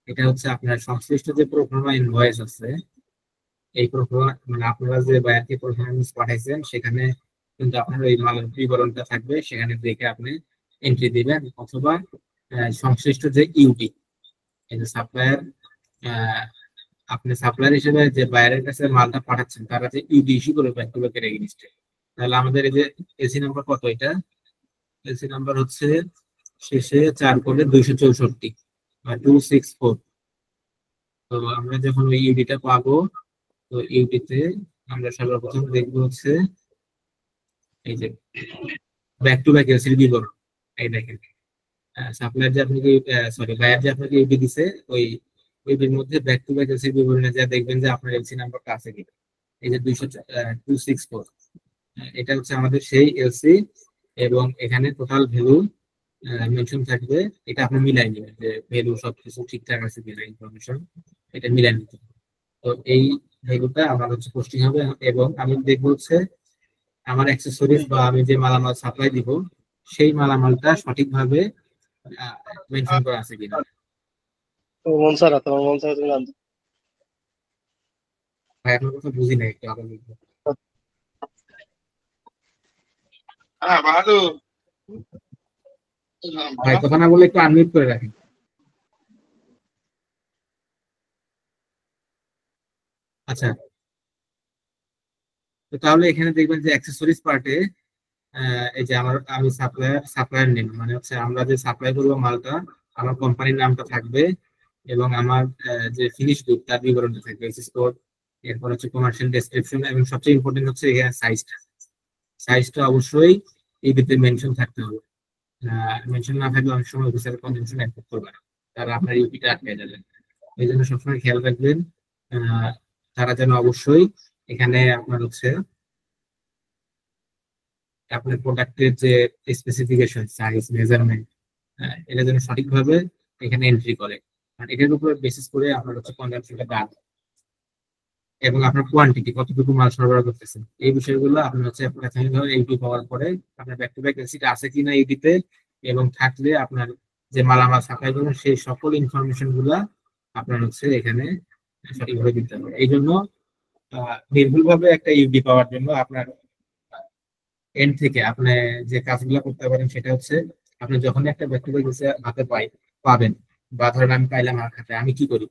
Speaker 1: এটা হচ্ছে আপনার সংশ্লিষ্ট যে প্রোফার্মা ইনভয়েস আছে, এই প্রোফার্মা মানে আপনারা যে বায়ারকে পারফরমেন্স পাঠাইছেন, সেখানে কিন্তু আপনার ওই মালের বিবরণটা থাকবে, সেখানে দেখে আপনি এন্ট্রি দিবেন। অথবা সংশ্লিষ্ট যে ইউটি, এই যে সাপ্লায়ার, আপনি সাপ্লায়ার হিসেবে যে বায়ারের কাছে মালটা পাঠাচ্ছেন, তারা যে ইউটি ইস্যু করবে ব্যাক টু ব্যাকের এগেইনস্টে, তাহলে আমাদের এই যে এসি নাম্বার কত, এটা এলসি নাম্বার হচ্ছে শেষে 4 করে 264 বা 264। তো আমরা যখন ওই ইউডিটা পাবো, তো ইউডিতে আমরা সর্বপ্রথম দেখবো হচ্ছে এই যে ব্যাক টু ব্যাক এলসির বিবরণ। এই দেখেন, সাপ্লায়ার যে আপনাকে, সরি বায়ার যে আপনাকে ইউডি দিছে, ওই ইউডির মধ্যে ব্যাক টু ব্যাক এলসির বিবরণে যা দেখবেন যে আপনার এলসি নাম্বারটা আছে কিনা, এই যে 264, এটা হচ্ছে আমাদের সেই এলসি। এবং এখানে টোটাল ভ্যালু মেনশন থাকবে, এটা আপনি মিলাই নেবেন যে ভ্যালু সবকিছু ঠিকঠাক আছে কিনা, ইনফরমেশন এটা মিলাই নিতে হবে। তো এই ভ্যালুটা আমার হচ্ছে পোস্টিং হবে। এবং আমি দেখবো হচ্ছে আমার অ্যাক্সেসরিজ বা আমি যে মালামাল সাপ্লাই দিব, সেই মালামালটা সঠিকভাবে মেনশন করা আছে কিনা।
Speaker 3: তোমার মন ছাড়া তুমি জানতো।
Speaker 1: ভাই আপনার কথা বুঝি নাই, একটু আবার বলবো। ভাই কথা না বলে একটু আনমিউট করে রাখেন। আচ্ছা, তো তাহলে এখানে দেখবেন যে অ্যাক্সেসরিজ পার্টে এই যে আমি সাপ্লায়ার নেম, মানে হচ্ছে আমরা যে সাপ্লাই করবো মালটা, আমার কোম্পানির নামটা থাকবে। এবং আমার যে ফিনিশ গুড তার বিবরণটা থাকবে, এসএস কোড, এরপর হচ্ছে কমার্শিয়াল ডেসক্রিপশন, এবং সবচেয়ে ইম্পর্টেন্ট হচ্ছে এখানে সাইজটা, সাইজটা অবশ্যই এই ভিতরে মেনশন থাকতে হবে। মেনশন না থাকলে অনেক সময় অফিসার কনভেনশন অ্যাক্সেপ্ট করবে না, তারা আপনার ইউপিটা আটকে যাবে। এই জন্য সবসময় খেয়াল রাখবেন আহ, তারা যেন অবশ্যই এখানে আপনার হচ্ছে আপনার প্রোডাক্টের যে স্পেসিফিকেশন, সাইজ, মেজারমেন্ট, এটা যেন সঠিকভাবে এখানে এন্ট্রি করে। আর এটার উপর বেসিস করে আপনার হচ্ছে কনজাম্পশনটা দাম, এবং আপনার কোয়ান্টিটি কতটুকু মাল সরবরাহ করতেছেন, এই বিষয়গুলো আপনি হচ্ছে প্রাথমিকভাবে ইউটি পাওয়ার পরে আপনার ব্যাক টু ব্যাক রেসিট আছে কিনা ইউটিতে, এবং থাকলে আপনার যে মালামাল সাপ্লাই করবেন সেই সকল ইনফরমেশন গুলা আপনার হচ্ছে এখানে সঠিকভাবে দিতে হবে। এই জন্য নির্ভুলভাবে একটা ইউডি পাওয়ার জন্য আপনার এন্ড থেকে আপনি যে কাজগুলো করতে পারেন, সেটা হচ্ছে আপনি যখন একটা ব্যক্তিগত কিছু হাতে পাবেন, বা ধরেন আমি পাইলাম আমার হাতে, আমি কি করি,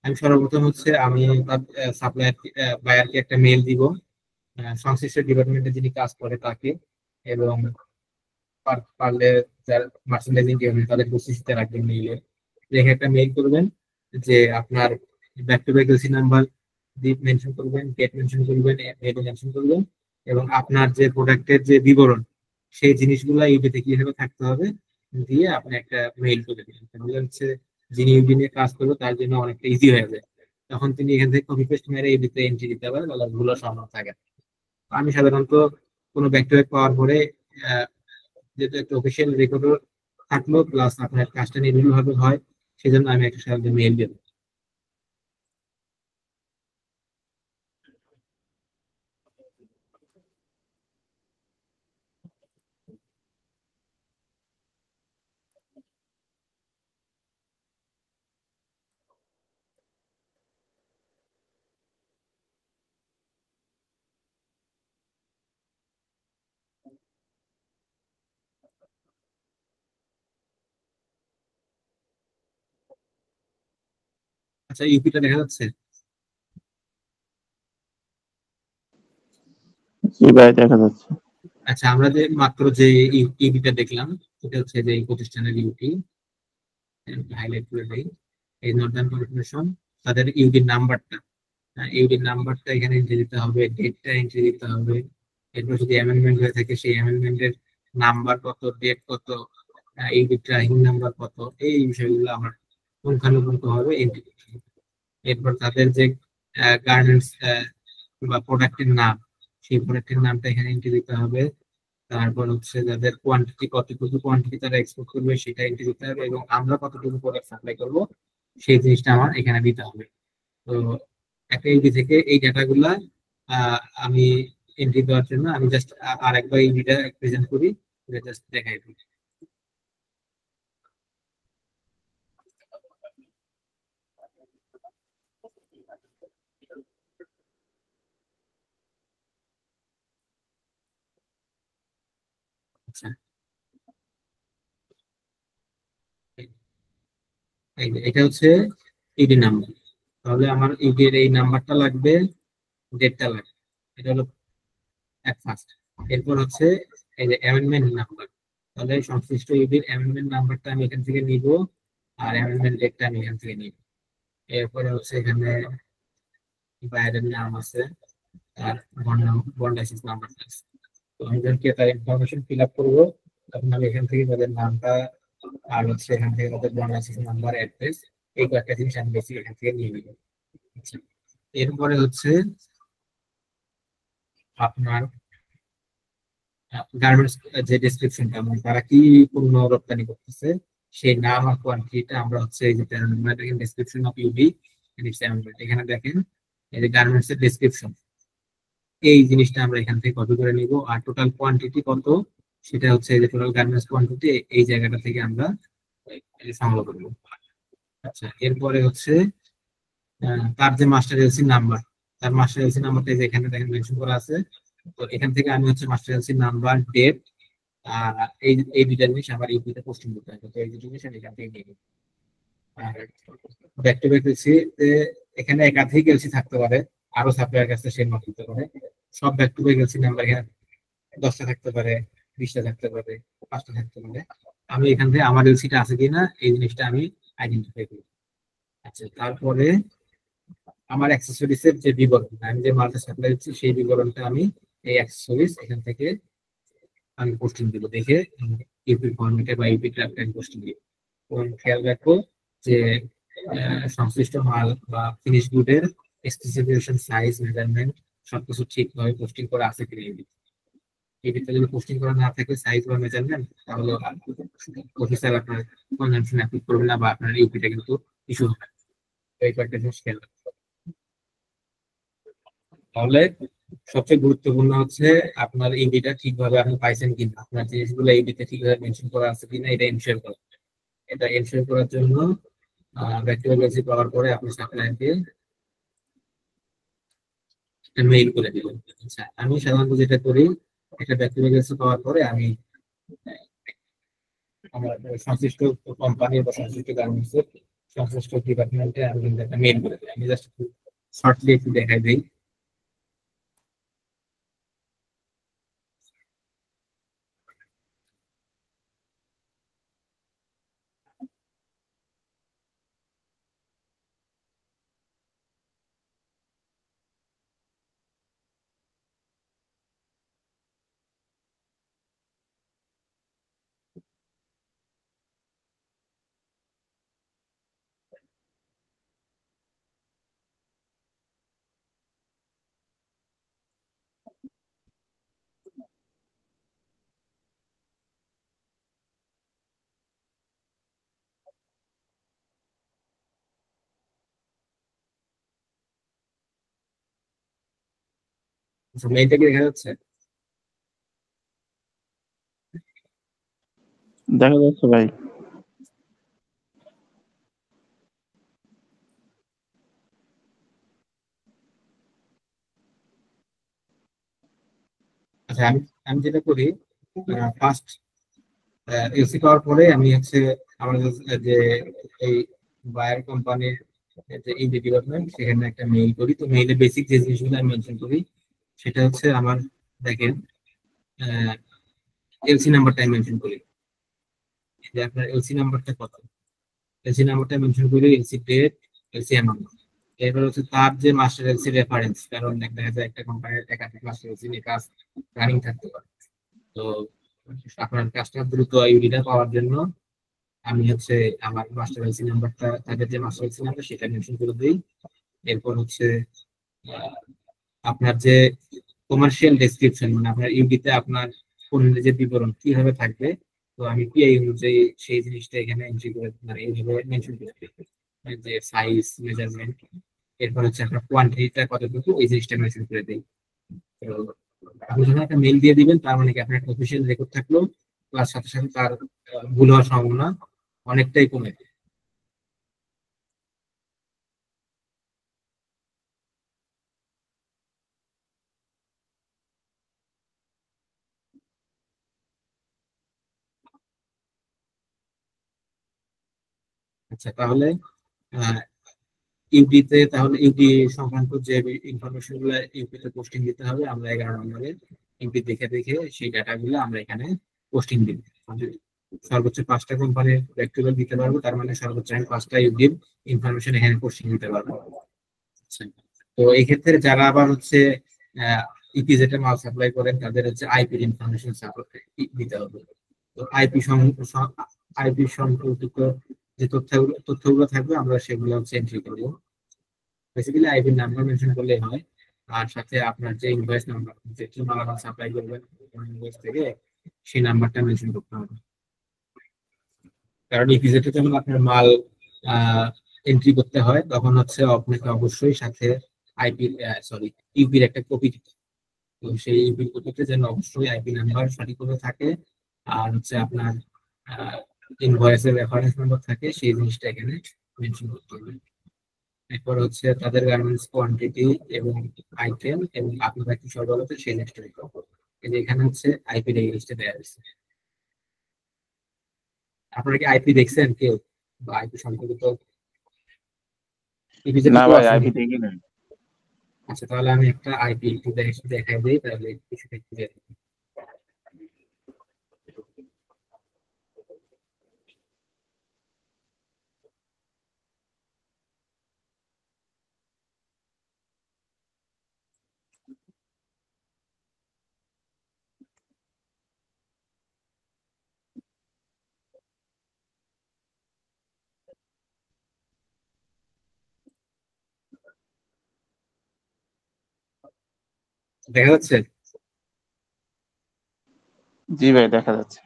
Speaker 1: আমি সর্বপ্রথম হচ্ছে আমি সাপ্লায়ার বায়ারকে একটা মেল দিব, সংশ্লিষ্ট ডিপার্টমেন্টে যিনি কাজ করে তাকে, এবং পারলে যার মার্চেন্ডাইজিং ডিপার্টমেন্ট তাদের উপস্থিতিতে রাখবেন মেইলে, রেখে একটা মেইল করবেন যে আপনার back to back LC number mention করবেন, ডেট মেনশন করবেন, মেনশন করবেন, এবং আপনার যে প্রোডাক্টের যে বিবরণ, সেই জিনিসগুলো ইউবিতে কিভাবে থাকতে হবে দিয়ে আপনি একটা মেইল করে দিলেন, তাহলে হচ্ছে যিনি ইউবি নিয়ে কাজ করবে তার জন্য অনেকটা ইজি হয়ে যায়। তখন তিনি এখান থেকে কপি পেস্ট মেরে ইউবিতে এন্ট্রি দিতে পারেন, তাহলে ভুলো সম্ভব থাকে না। তো আমি সাধারণত কোনো ব্যাক টু ব্যাক পাওয়ার পরে আহ, যেহেতু একটা অফিসিয়াল রেকর্ড থাকলো, প্লাস আপনার কাজটা নির্ভুল ভাবে হয়, সেজন্য আমি একটা সাধারণত মেইল দেবো। আচ্ছা, ইউপিটা দেখা যাচ্ছে?
Speaker 2: জি ভাই, দেখা যাচ্ছে।
Speaker 1: আচ্ছা, আমরা যে মাত্র যে ইউপিটা দেখলাম, এটা হচ্ছে যে এই প্রতিষ্ঠানের ইউপি, হাইলাইট করে দেই। এই নর্দার্ন কর্পোরেশন, তাদের ইউডির নাম্বারটা, ইউডির নাম্বারটা এখানে এন্ট্রি দিতে হবে, ডেটটা এন্ট্রি দিতে হবে। এরপর যদি অ্যামেন্ডমেন্ট হয়ে থাকে সেই অ্যামেন্ডমেন্টের নাম্বার কত, ডেট কত, ইউডি ট্র্যাকিং নাম্বার কত, এই বিষয়গুলো আমার পুঙ্খানুপুঙ্খ ভাবে এন্ট্রি দিতে হবে। এরপর তাদের যে গার্মেন্টস বা প্রোডাক্টের নাম, সেই প্রোডাক্টের নামটা এখানে এন্ট্রি দিতে হবে। তারপর হচ্ছে যাদের কোয়ান্টিটি, কতটুকু কোয়ান্টিটি তারা এক্সপোর্ট করবে সেটা এন্ট্রি দিতে হবে, এবং আমরা কতটুকু প্রোডাক্ট সাপ্লাই করব সেই জিনিসটা আমার এখানে দিতে হবে। তো একটা ইউডি থেকে এই ডাটাগুলা আমি এন্ট্রি দেওয়ার জন্য আমি জাস্ট আর একবার ইউডিটা প্রেজেন্ট করি, জাস্ট দেখাই দিই। আচ্ছা, এটা হচ্ছে ইউডি নাম্বার। তাহলে আমার ইউডির এই নাম্বারটা লাগবে, ডেটটা লাগবে, এটা হলো এক ফার্স্ট। এরপর হচ্ছে এই যে অ্যামেন্ডমেন্ট নাম্বার, তাহলে সংশ্লিষ্ট ইউডির অ্যামেন্ডমেন্ট নাম্বারটা আমি এখান থেকে নিব, আর অ্যামেন্ডমেন্ট ডেটটা আমি এখান থেকে নিব। এরপরে হচ্ছে এখানে বাইরের নাম আছে, আর বন্ড লাইসেন্স নাম্বার আছে। তো আমি যখন তার ইনফরমেশন ফিল আপ করবো, তখন আমি এখান থেকে তাদের নামটা, আর হচ্ছে এখান থেকে তাদের বন্ড লাইসেন্স নাম্বার, অ্যাড্রেস, এই কয়েকটা জিনিস আমি বেশি এখান থেকে নিয়ে নিব। আচ্ছা, এরপরে হচ্ছে আপনার গার্মেন্টস যে ডেসক্রিপশনটা, মানে তারা কি পণ্য রপ্তানি করতেছে সেই নাম আর কোয়ান্টিটিটা আমরা হচ্ছে এই যে ডেসক্রিপশন অফ ইউডি এখানে দেখেন, এই যে গার্মেন্টস এর ডেসক্রিপশন, এই জিনিসটা আমরা এখান থেকে কপি করে নিব। আর টোটাল কোয়ান্টিটি কত, সেটা হচ্ছে এই যে টোটাল গার্মেন্টস কোয়ান্টিটি, এই জায়গাটা থেকে আমরা সংগ্রহ করবো। আচ্ছা, এরপরে হচ্ছে তার যে মাস্টার এলসি নাম্বার, তার মাস্টার এলসি নাম্বারটা এখানে দেখেন মেনশন করা আছে। তো এখান থেকে আমি হচ্ছে মাস্টার এলসি নাম্বার, ডেট, এই এই দুইটা জিনিস আমার ইউপিতে পোস্টিং করতে হবে। তো এই দুটো জিনিস আমি এখান থেকে নিয়ে নিই। আর ব্যাক টু ব্যাক এলসি, এখানে একাধিক এলসি থাকতে পারে, আরো সাপ্লায়ার কাছে সে মাপ দিতে পারে। সব back to back LC number এখানে 10টা থাকতে পারে, 20টা থাকতে পারে, 5টা থাকতে পারে। আমি এখান থেকে আমার এলসিটা আছে কিনা এই জিনিসটা আমি আইডেন্টিফাই করি। আচ্ছা, তারপরে আমার অ্যাক্সেসরিজ এর যে বিবরণ, আমি যে মালটা সাপ্লাই দিচ্ছি সেই বিবরণটা আমি এই অ্যাক্সেসরিজ এখান থেকে আমি পোস্টিং দিব, দেখে ইউপি ফরম্যাটে বা ইউপি ক্রাফটে পোস্টিং দিব। এবং খেয়াল রাখবো যে সংশ্লিষ্ট মাল বা ফিনিশ গুডের স্পেসিফিকেশন, সাইজ, মেজারমেন্ট সবকিছু ঠিকভাবে পোস্টিং করা আছে কিনা। এই ভিতরে যদি পোস্টিং করা না থাকে, সাইজ বা মেজারমেন্ট, তাহলে অফিসার আপনার কনজাম্পশন অ্যাপ্রুভ করবে না, বা আপনার ইউপিটা কিন্তু ইস্যু হবে। তো এই কয়েকটা জিনিস খেয়াল রাখতে হবে। তাহলে সবচেয়ে গুরুত্বপূর্ণ হচ্ছে আপনার ইউডিটা ঠিকভাবে আপনি পাইছেন কিনা, আপনার জিনিসগুলো ইউডিতে ঠিকভাবে মেনশন করা আছে কিনা, এটা এনশিওর করা। এটা এনশিওর করার জন্য ব্যক্তিগত এলসি পাওয়ার পরে আপনি সাপ্লায়ারকে মেইল করে দিবেন। আচ্ছা, আমি সাধারণত যেটা করি, একটা ব্যক্তিগত এলসি পাওয়ার পরে আমি আমার সংশ্লিষ্ট কোম্পানি বা সংশ্লিষ্ট গার্মেন্টস এর সংশ্লিষ্ট ডিপার্টমেন্টে আমি কিন্তু একটা মেইল করে দিই। আমি জাস্ট শর্টলি একটু দেখাই দিই। মেইলটা কি দেখা যাচ্ছে?
Speaker 2: দেখা যাচ্ছে ভাই।
Speaker 1: আচ্ছা, আমি আমি যেটা করি, ফার্স্ট এলসি পাওয়ার পরে আমি হচ্ছে আমাদের যে এই বায়ার কোম্পানির যে ইউডি ডিপার্টমেন্ট, সেখানে একটা মেইল করি। তো মেইলে বেসিক যে জিনিসগুলো আমি মেনশন করি সেটা হচ্ছে আমার, দেখেন, এলসি নাম্বারটা মেনশন করি, যে আপনার এলসি নাম্বারটা কত, এলসি নাম্বারটা মেনশন করি, এলসি ডেট, এলসি অ্যামাউন্ট। এরপর হচ্ছে তার যে মাস্টার এলসি রেফারেন্স, কারণ দেখা যায় একটা কোম্পানির একাধিক মাস্টার এলসি নিয়ে কাজ রানিং থাকতে পারে। তো আপনার কাজটা দ্রুত ইউডিটা পাওয়ার জন্য আমি হচ্ছে আমার মাস্টার এলসি নাম্বারটা, তাদের যে মাস্টার এলসি নাম্বার সেটা মেনশন করে দিই। এরপর হচ্ছে আহ, আপনার যে কমার্শিয়াল ডেসক্রিপশন, মানে আপনার ইউডিতে আপনার পণ্যের যে বিবরণ কিভাবে থাকবে, তো আমি পিআই অনুযায়ী সেই জিনিসটা এখানে এন্ট্রি করে, মানে এইভাবে মেনশন করে দিই, যে সাইজ, মেজারমেন্ট, এরপর হচ্ছে আপনার কোয়ান্টিটিটা কতটুকু, এই জিনিসটা মেনশন করে দিই। তো আপনি যখন একটা মেল দিয়ে দিবেন, তার মানে কি আপনার একটা অফিসিয়াল রেকর্ড থাকলো, প্লাস সাথে সাথে তার ভুল হওয়ার সম্ভাবনা অনেকটাই কমে যায়। আচ্ছা, তাহলে ইউপিতে, তাহলে ইউপি সংক্রান্ত যে ইনফরমেশন গুলো ইউপিতে পোস্টিং দিতে হবে, আমরা 11 নম্বরে ইউপি দেখে দেখে সেই ডাটা গুলো আমরা এখানে পোস্টিং দিব। আমি সর্বোচ্চ 5টা কোম্পানির ব্যক্তিগত দিতে পারবো, তার মানে সর্বোচ্চ আমি 5টা ইউপির ইনফরমেশন এখানে পোস্টিং দিতে পারবো। আচ্ছা, তো এই ক্ষেত্রে যারা আবার হচ্ছে ইপিজেড মাল সাপ্লাই করেন, তাদের হচ্ছে আইপির ইনফরমেশন দিতে হবে। তো আইপি সম্পর্কিত যে তথ্যগুলো থাকবে, আমরা সেগুলো হচ্ছে এন্ট্রি করবো। বেসিক্যালি আইপি নাম্বার মেনশন করলেই হয়, আর সাথে আপনার যে ইনভয়েস নাম্বার, যে কি মালামাল সাপ্লাই করবেন ইনভয়েস থেকে, সেই নাম্বারটা মেনশন করতে হবে। কারণ ইপিজেড যখন আপনার মাল এন্ট্রি করতে হয়, তখন হচ্ছে আপনাকে অবশ্যই সাথে আইপি, সরি, ইউপির একটা কপি দিতে হবে। তো সেই ইউপির কপিতে যেন অবশ্যই আইপি নাম্বার সঠিকভাবে থাকে, আর হচ্ছে আপনার ইনভয়েসের রেফারেন্স নাম্বার থাকে, সেই জিনিসটা এখানে মেনশন করতে হবে। এরপর হচ্ছে তাদের গার্মেন্টস কোয়ান্টিটি এবং আইটেম এবং আপনারা কি সরবরাহ, সেই জিনিসটা দিতে হবে। এই যে এখানে হচ্ছে আইপি এই জিনিসটা দেওয়া হয়েছে। আপনারা কি আইপি দেখছেন কেউ, বা আইপি সম্পর্কিত ইপিজেড
Speaker 2: না
Speaker 1: কেউ
Speaker 2: ভাই,
Speaker 1: আছেন?
Speaker 2: আইপি দেখি নাই।
Speaker 1: আচ্ছা, তাহলে আমি একটা আইপি একটু দেখাই দিই, তাহলে কিছুটা ক্লিয়ার। দেখা যাচ্ছে?
Speaker 2: জি ভাই, দেখা যাচ্ছে।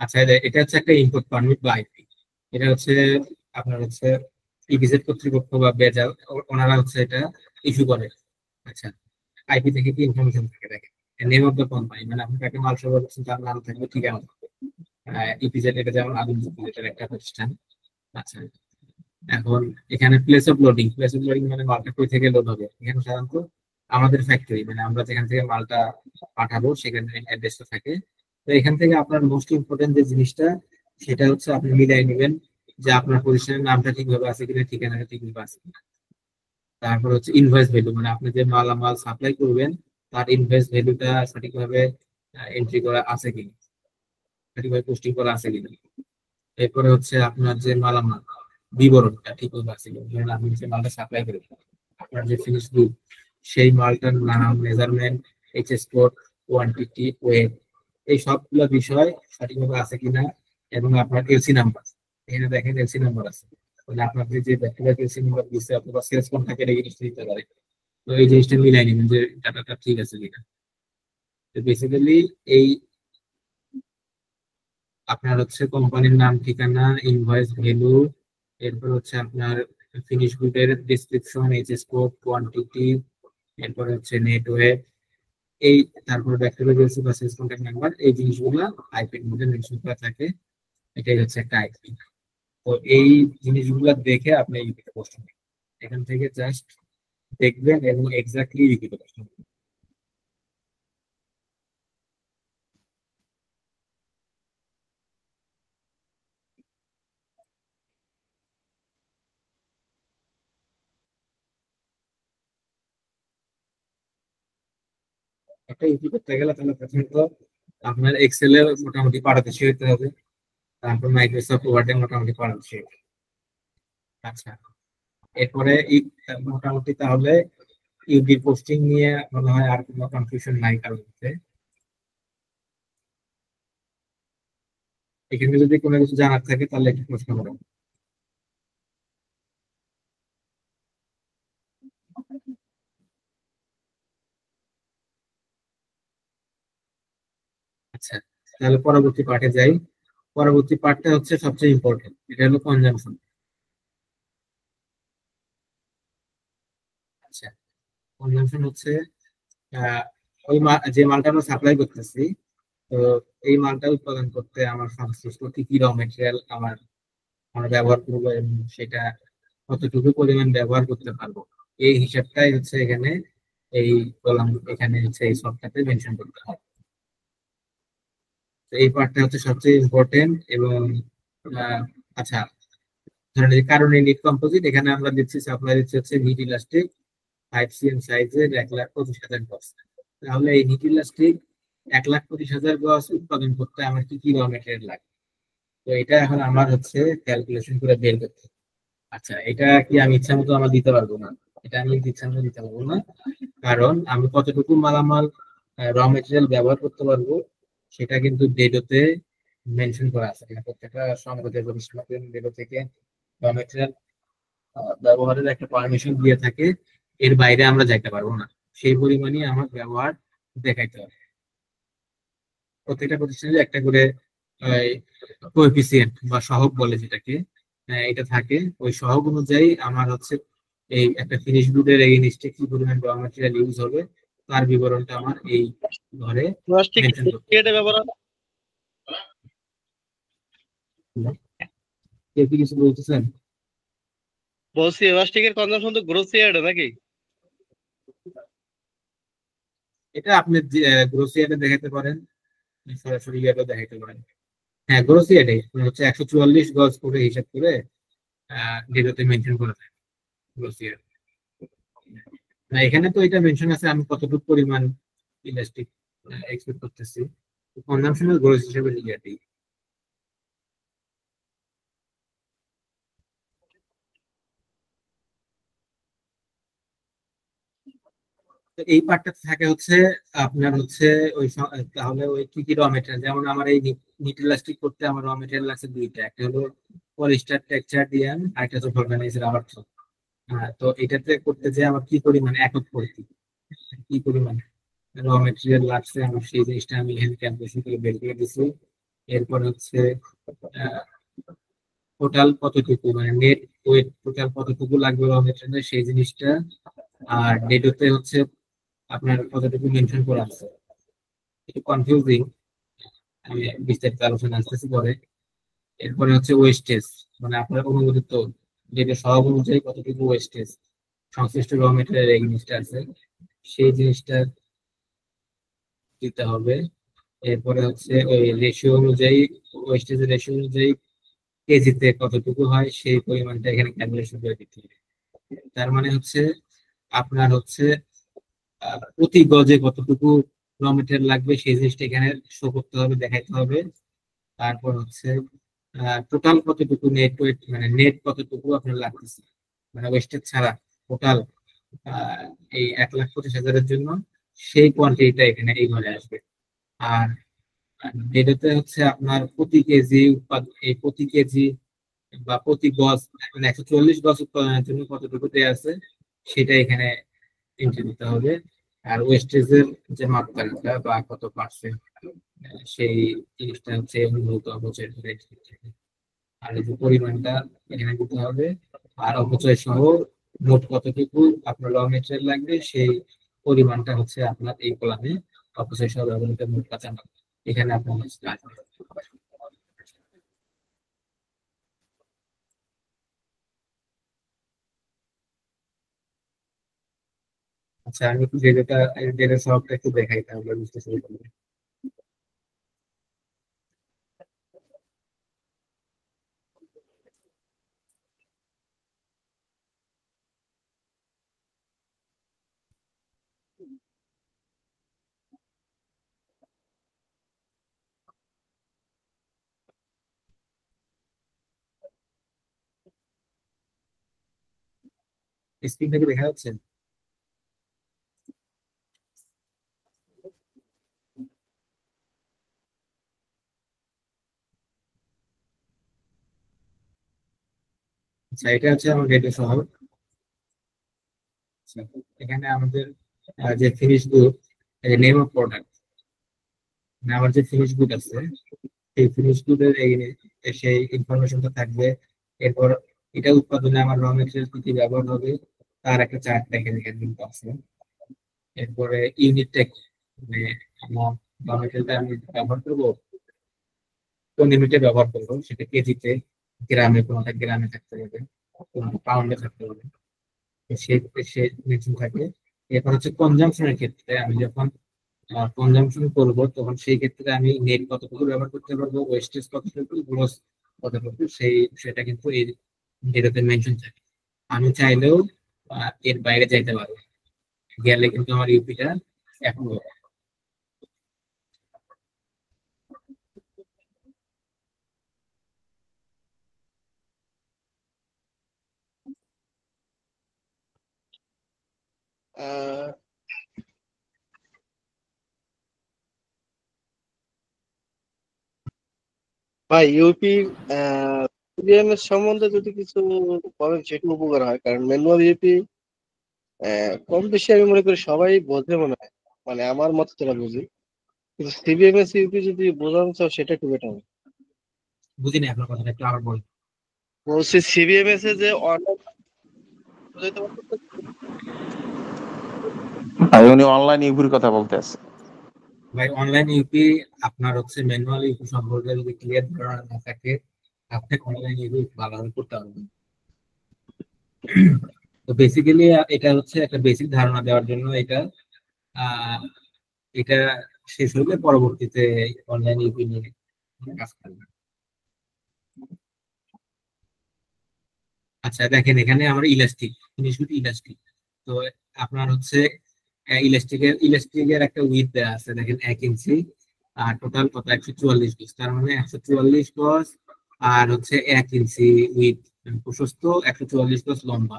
Speaker 1: আচ্ছা, এটা হচ্ছে একটা ইনপুট পারমিট বা আইপি। এটা হচ্ছে আপনার হচ্ছে ইপিজেড কর্তৃপক্ষ বা বেজাল, ওনারা হচ্ছে এটা ইস্যু করে। আচ্ছা, আইপি থেকে কি ইনফরমেশন থাকে, দেখেন, নেম অফ দ্য কোম্পানি, মানে আপনি কাকে মাল সরবরাহ করছেন তার নাম থাকবে, ঠিকানা থাকবে। ইপিজেড এটা যেমন আদিম এটার একটা প্রতিষ্ঠান। আচ্ছা, এখন এখানে place of loading, place of loading মানে মালটা কই থেকে লোড হবে, এখানে সাধারণত আমাদের ফ্যাক্টরি, মানে আমরা যেখান থেকে মালটা পাঠাবো সেখানে অ্যাড্রেসটা থাকে। তো এখান থেকে আপনার মোস্ট ইম্পর্টেন্ট যে জিনিসটা, সেটা হচ্ছে আপনি মিলাই নেবেন যে আপনার প্রতিষ্ঠানের নামটা ঠিকভাবে আছে কিনা, ঠিকানাটা ঠিকভাবে আছে কিনা। তারপর হচ্ছে ইনভয়েস ভ্যালু, মানে আপনি যে মালামাল সাপ্লাই করবেন তার ইনভয়েস ভ্যালুটা সঠিকভাবে এন্ট্রি করা আছে কিনা, সঠিকভাবে পোস্টিং করা আছে কিনা। এরপরে হচ্ছে আপনার যে মালামাল বিবরণটা ঠিকভাবে আছে কিনা, ধরেন আপনি যে মালটা সাপ্লাই করেন, আপনার যে ফিনিশ গুড, সেই মালটার নাম, measurement, HS code, quantity, weight, এই সবগুলো বিষয় সঠিকভাবে আছে কিনা। এবং আপনার এলসি নাম্বার, এখানে দেখেন এলসি নাম্বার আছে, মানে আপনার যে ব্যক্তিগত এলসি নাম্বার দিচ্ছে অথবা সেলস কন্ট্যাক্ট এটা জিনিসটা দিতে পারে। তো এই জিনিসটা মিলাই নেবেন যে ডাটাটা ঠিক আছে কিনা। তো বেসিক্যালি এই আপনার হচ্ছে কোম্পানির নাম, ঠিকানা, ইনভয়েস ভ্যালু, এরপর হচ্ছে আপনার ফিনিশ গুডের ডিসক্রিপশন, এইচএস কোড, কোয়ান্টিটি, এরপর হচ্ছে নেটওয়ার্ক, এই তারপর ব্যাকটেরিয়া এলসি বা সেলস কন্ট্যাক্ট নাম্বার, এই জিনিসগুলো আইপির মধ্যে মেনশন করা থাকে। এটাই হচ্ছে একটা আইপি। তো এই জিনিসগুলো দেখে আপনি ইউপিতে পোস্ট করবেন, এখান থেকে জাস্ট দেখবেন এবং এক্স্যাক্টলি ইউপিতে পোস্ট করবেন। একটা ইউপি করতে গেলে তাহলে প্রথমত আপনার এক্সেলে মোটামুটি পারদর্শী হতে হবে, তারপর মাইক্রোসফট ওয়ার্ডে মোটামুটি পারদর্শী। আচ্ছা, এরপরে মোটামুটি তাহলে ইউবির পোস্টিং নিয়ে মনে হয় আর কোনো কনফিউশন নাই কারোর মধ্যে। এখানে যদি কোনো কিছু জানার থাকে তাহলে একটু প্রশ্ন করুন। আচ্ছা, তাহলে পরবর্তী পার্টে যাই। পরবর্তী পার্টটা হচ্ছে সবচেয়ে ইম্পর্টেন্ট, এটা হলো কনজাম্পশন। আচ্ছা, কনজাম্পশন হচ্ছে আহ, যে মালটা আমরা সাপ্লাই করতেছি, তো এই মালটা উৎপাদন করতে আমার সংশ্লিষ্ট কি কি র মেটেরিয়াল আমার আমরা ব্যবহার করবো এবং সেটা কতটুকু পরিমাণ ব্যবহার করতে পারবো, এই হিসাবটাই হচ্ছে এখানে এই কলাম, এখানে হচ্ছে এই সফটটাতে মেনশন করতে হবে। তো এই পার্টটা হচ্ছে সবচেয়ে ইম্পর্টেন্ট। এবং আহ, আচ্ছা, ধরেন এই কারণে নিট কম্পোজিট এখানে আমরা দিচ্ছি, সাপ্লাই দিচ্ছি হচ্ছে নিট ইলাস্টিক 5 cm সাইজের 1,25,000 গজ। তাহলে এই নিট ইলাস্টিক 1,25,000 গজ উৎপাদন করতে আমার কি কি র মেটেরিয়াল লাগে, তো এটা এখন আমার হচ্ছে ক্যালকুলেশন করে বের করতে হবে। আচ্ছা, এটা কি আমি ইচ্ছা মতো আমার দিতে পারবো না, এটা আমি ইচ্ছা মতো দিতে পারবো না, কারণ আমি কতটুকু মালামাল র মেটেরিয়াল ব্যবহার করতে পারবো সেটা কিন্তু ডেডোতে মেনশন করা আছে। এখানে প্রত্যেকটা সংগঠনের ডেডো থেকে র মেটেরিয়াল ব্যবহারের একটা পারমিশন দিয়ে থাকে, এর বাইরে আমরা যাইতে পারবো না, সেই পরিমাণই আমার ব্যবহার দেখাইতে হবে। প্রত্যেকটা প্রতিষ্ঠানের একটা করে কোএফিসিয়েন্ট বা সহগ বলে যেটাকে, এটা থাকে। ওই সহগ অনুযায়ী আমার হচ্ছে এই একটা ফিনিশ গুডের এগেইনস্টে কি পরিমাণ র ম্যাটেরিয়াল ইউজ হবে তার বিবরণটা আমার এই ঘরে
Speaker 3: প্লাস্টিক
Speaker 1: মেনশন করতে
Speaker 3: কেটে
Speaker 1: হবে।
Speaker 3: ব্যবহার হয়?
Speaker 1: কেউ কি কিছু বলতেছেন?
Speaker 3: বলছি প্লাস্টিকের কনজাম্পশন তো গ্রোসি এড নাকি?
Speaker 1: এটা আপনি গ্রোসিয়ারে দেখাতে পারেন, সরাসরি ইয়ারও দেখাতে পারেন। হ্যাঁ, গ্রোসিয়ারে হচ্ছে 144 গজ করে হিসাব করে ডেটাতে মেনশন করে থাকে গ্রোসিয়ার। না, এখানে তো এটা মেনশন আছে আমি কতটুকু পরিমাণ ইলাস্টিক এক্সপেক্ট করতেছি, কনজাম্পশনের গ্রোস হিসেবে লিখে দিই। তো এই পার্টটা থাকে হচ্ছে আপনার হচ্ছে তাহলে ওই কি কি র মেটেরিয়াল, যেমন আমার এই নিট ইলাস্টিক করতে আমার র মেটেরিয়াল আছে দুইটা, একটা হলো পলিস্টার টেক্সচার ডিএম আর একটা হচ্ছে ভলকানাইজড রাবার। হ্যাঁ, তো এটাতে করতে যে আমার কি পরিমাণ একক পড়তি কি পরিমাণ র মেটেরিয়াল লাগছে আমার সেই জিনিসটা আমি এখানে ক্যালকুলেশন করে বের করে দিচ্ছি। এরপর হচ্ছে টোটাল কতটুকু মানে নেট ওয়েট টোটাল কতটুকু লাগবে র মেটেরিয়াল সেই জিনিসটা, আর ডেটোতে হচ্ছে আপনার কতটুকু মেনশন করা আছে। একটু কনফিউজিং, আমি বিস্তারিত আলোচনা আসতেছি পরে। এরপরে হচ্ছে ওয়েস্টেজ, মানে আপনার অনুমোদিত যেটা সহগ অনুযায়ী কতটুকু ওয়েস্টেজ সংশ্লিষ্ট র মেটেরিয়াল এই জিনিসটা আছে সেই জিনিসটা দিতে হবে। এরপরে হচ্ছে ওই রেশিও অনুযায়ী, ওয়েস্টেজের রেশিও অনুযায়ী কেজিতে কতটুকু হয় সেই পরিমাণটা এখানে ক্যালকুলেশন করে দিতে হবে। তার মানে হচ্ছে আপনার হচ্ছে প্রতি গজে কতটুকু র মেটেরিয়াল লাগবে সেই জিনিসটা এখানে শো করতে হবে, দেখাইতে হবে। তারপর হচ্ছে টোটাল কতটুকু নেট ওয়েট মানে নেট কতটুকু আপনার লাগতেছে মানে ওয়েস্টেজ ছাড়া টোটাল এই 1,25,000-এর জন্য সেই কোয়ান্টিটিটা এখানে এই ঘরে আসবে। আর যেটাতে হচ্ছে আপনার প্রতি কেজি এই প্রতি কেজি বা প্রতি গজ মানে 140 গজ উৎপাদনের জন্য কতটুকু দেয়া আছে সেটা এখানে এন্ট্রি দিতে হবে। আর ওয়েস্টেজের যে মাত্রাটা বা কত পার্সেন্ট সেই জিনিসটা হচ্ছে মূলত অপচয় rate। আর এই যে পরিমাণটা এখানে দিতে হবে, আর অপচয় সহ মোট কতটুকু আপনার র মেটেরিয়াল লাগবে সেই পরিমাণটা হচ্ছে আপনার এই কলামে অপচয় সহ ব্যবহৃত মোট কাঁচামাল এখানে আপনার হচ্ছে আসবে। আচ্ছা, আমি একটু ডেটা ডেটা সবটা একটু দেখাই তাহলে বুঝতে শুরু করবো। স্ক্রিন থেকে দেখা যাচ্ছে? আচ্ছা, এটা হচ্ছে আমার ডেটা শহর। আচ্ছা, এখানে আমাদের যে finish good, name of product, আমার যে ফিনিশ গুড আছে সেই ফিনিশ গুডের সেই ইনফরমেশনটা থাকবে। এরপর এটা উৎপাদনে আমার র মেটেরিয়াল কি কি ব্যবহার হবে তার একটা চার্ট এখানে কিন্তু আছে। এরপরে ইউনিটটা মানে আমার র মেটেরিয়ালটা আমি ব্যবহার করবো কোন ইউনিটে ব্যবহার করবো, সেটা কেজিতে, গ্রামে, কোনটা গ্রামে থাকতে হবে, কোনটা পাউন্ডে থাকতে হবে, সে সে মেনশন থাকে। এরপর হচ্ছে কনজাম্পশনের ক্ষেত্রে আমি যখন কনজাম্পশন করব তখন সেই ক্ষেত্রে আমি নেট কতটুকু ব্যবহার করতে পারবো, ওয়েস্টেজ কতটুকু, গ্রোস কতটুকু, সেটা কিন্তু এই ডেটাতে মেনশন থাকে। আমি চাইলেও এর বাইরে যাইতে পারবো, গেলে কিন্তু আমার ইউপিটা এখন হবে।
Speaker 3: আহ, ভাই ইউপি সিবিএমএস সম্বন্ধে যদি কিছু বলেন সেটা উপকার হয়, কারণ ম্যানুয়াল ইউপি কম বেশি আমি মনে করি সবাই বোঝে মনে হয়, মানে আমার মত যেটা বুঝি, কিন্তু সিবিএমএস ইউপি যদি বোঝানো চাও সেটা একটু বেটার হবে।
Speaker 1: বুঝিনি আপনার কথাটা, একটু আবার বল।
Speaker 3: বলছি সিবিএমএস এ যে অনলাইন বুঝাইতে পারতেছেন?
Speaker 2: উনি অনলাইন ইউপির কথা বলতেছে।
Speaker 1: ভাই অনলাইন ইউপি আপনার হচ্ছে ম্যানুয়াল ইউপি সম্পর্কে যদি ক্লিয়ার ধারণা না থাকে, আপনি অনলাইন ইউপি ভালোভাবে করতে পারবেন। তো বেসিক্যালি এটা হচ্ছে একটা বেসিক ধারণা দেওয়ার জন্য এটা আহ, এটা শেষ হলে পরবর্তীতে অনলাইন ইউপি নিয়ে কাজ করবে। আচ্ছা দেখেন, এখানে আমরা ইলাস্টিক জিনিসগুলো ইলাস্টিক। তো আপনার হচ্ছে ইলাস্টিকের একটা উইথ দেওয়া আছে, দেখেন 1 ইঞ্চি, আর টোটাল কত 144 গজ, তার মানে 144 গজ, আর হচ্ছে 1 ইঞ্চি উইথ, প্রশস্ত 144 গজ লম্বা।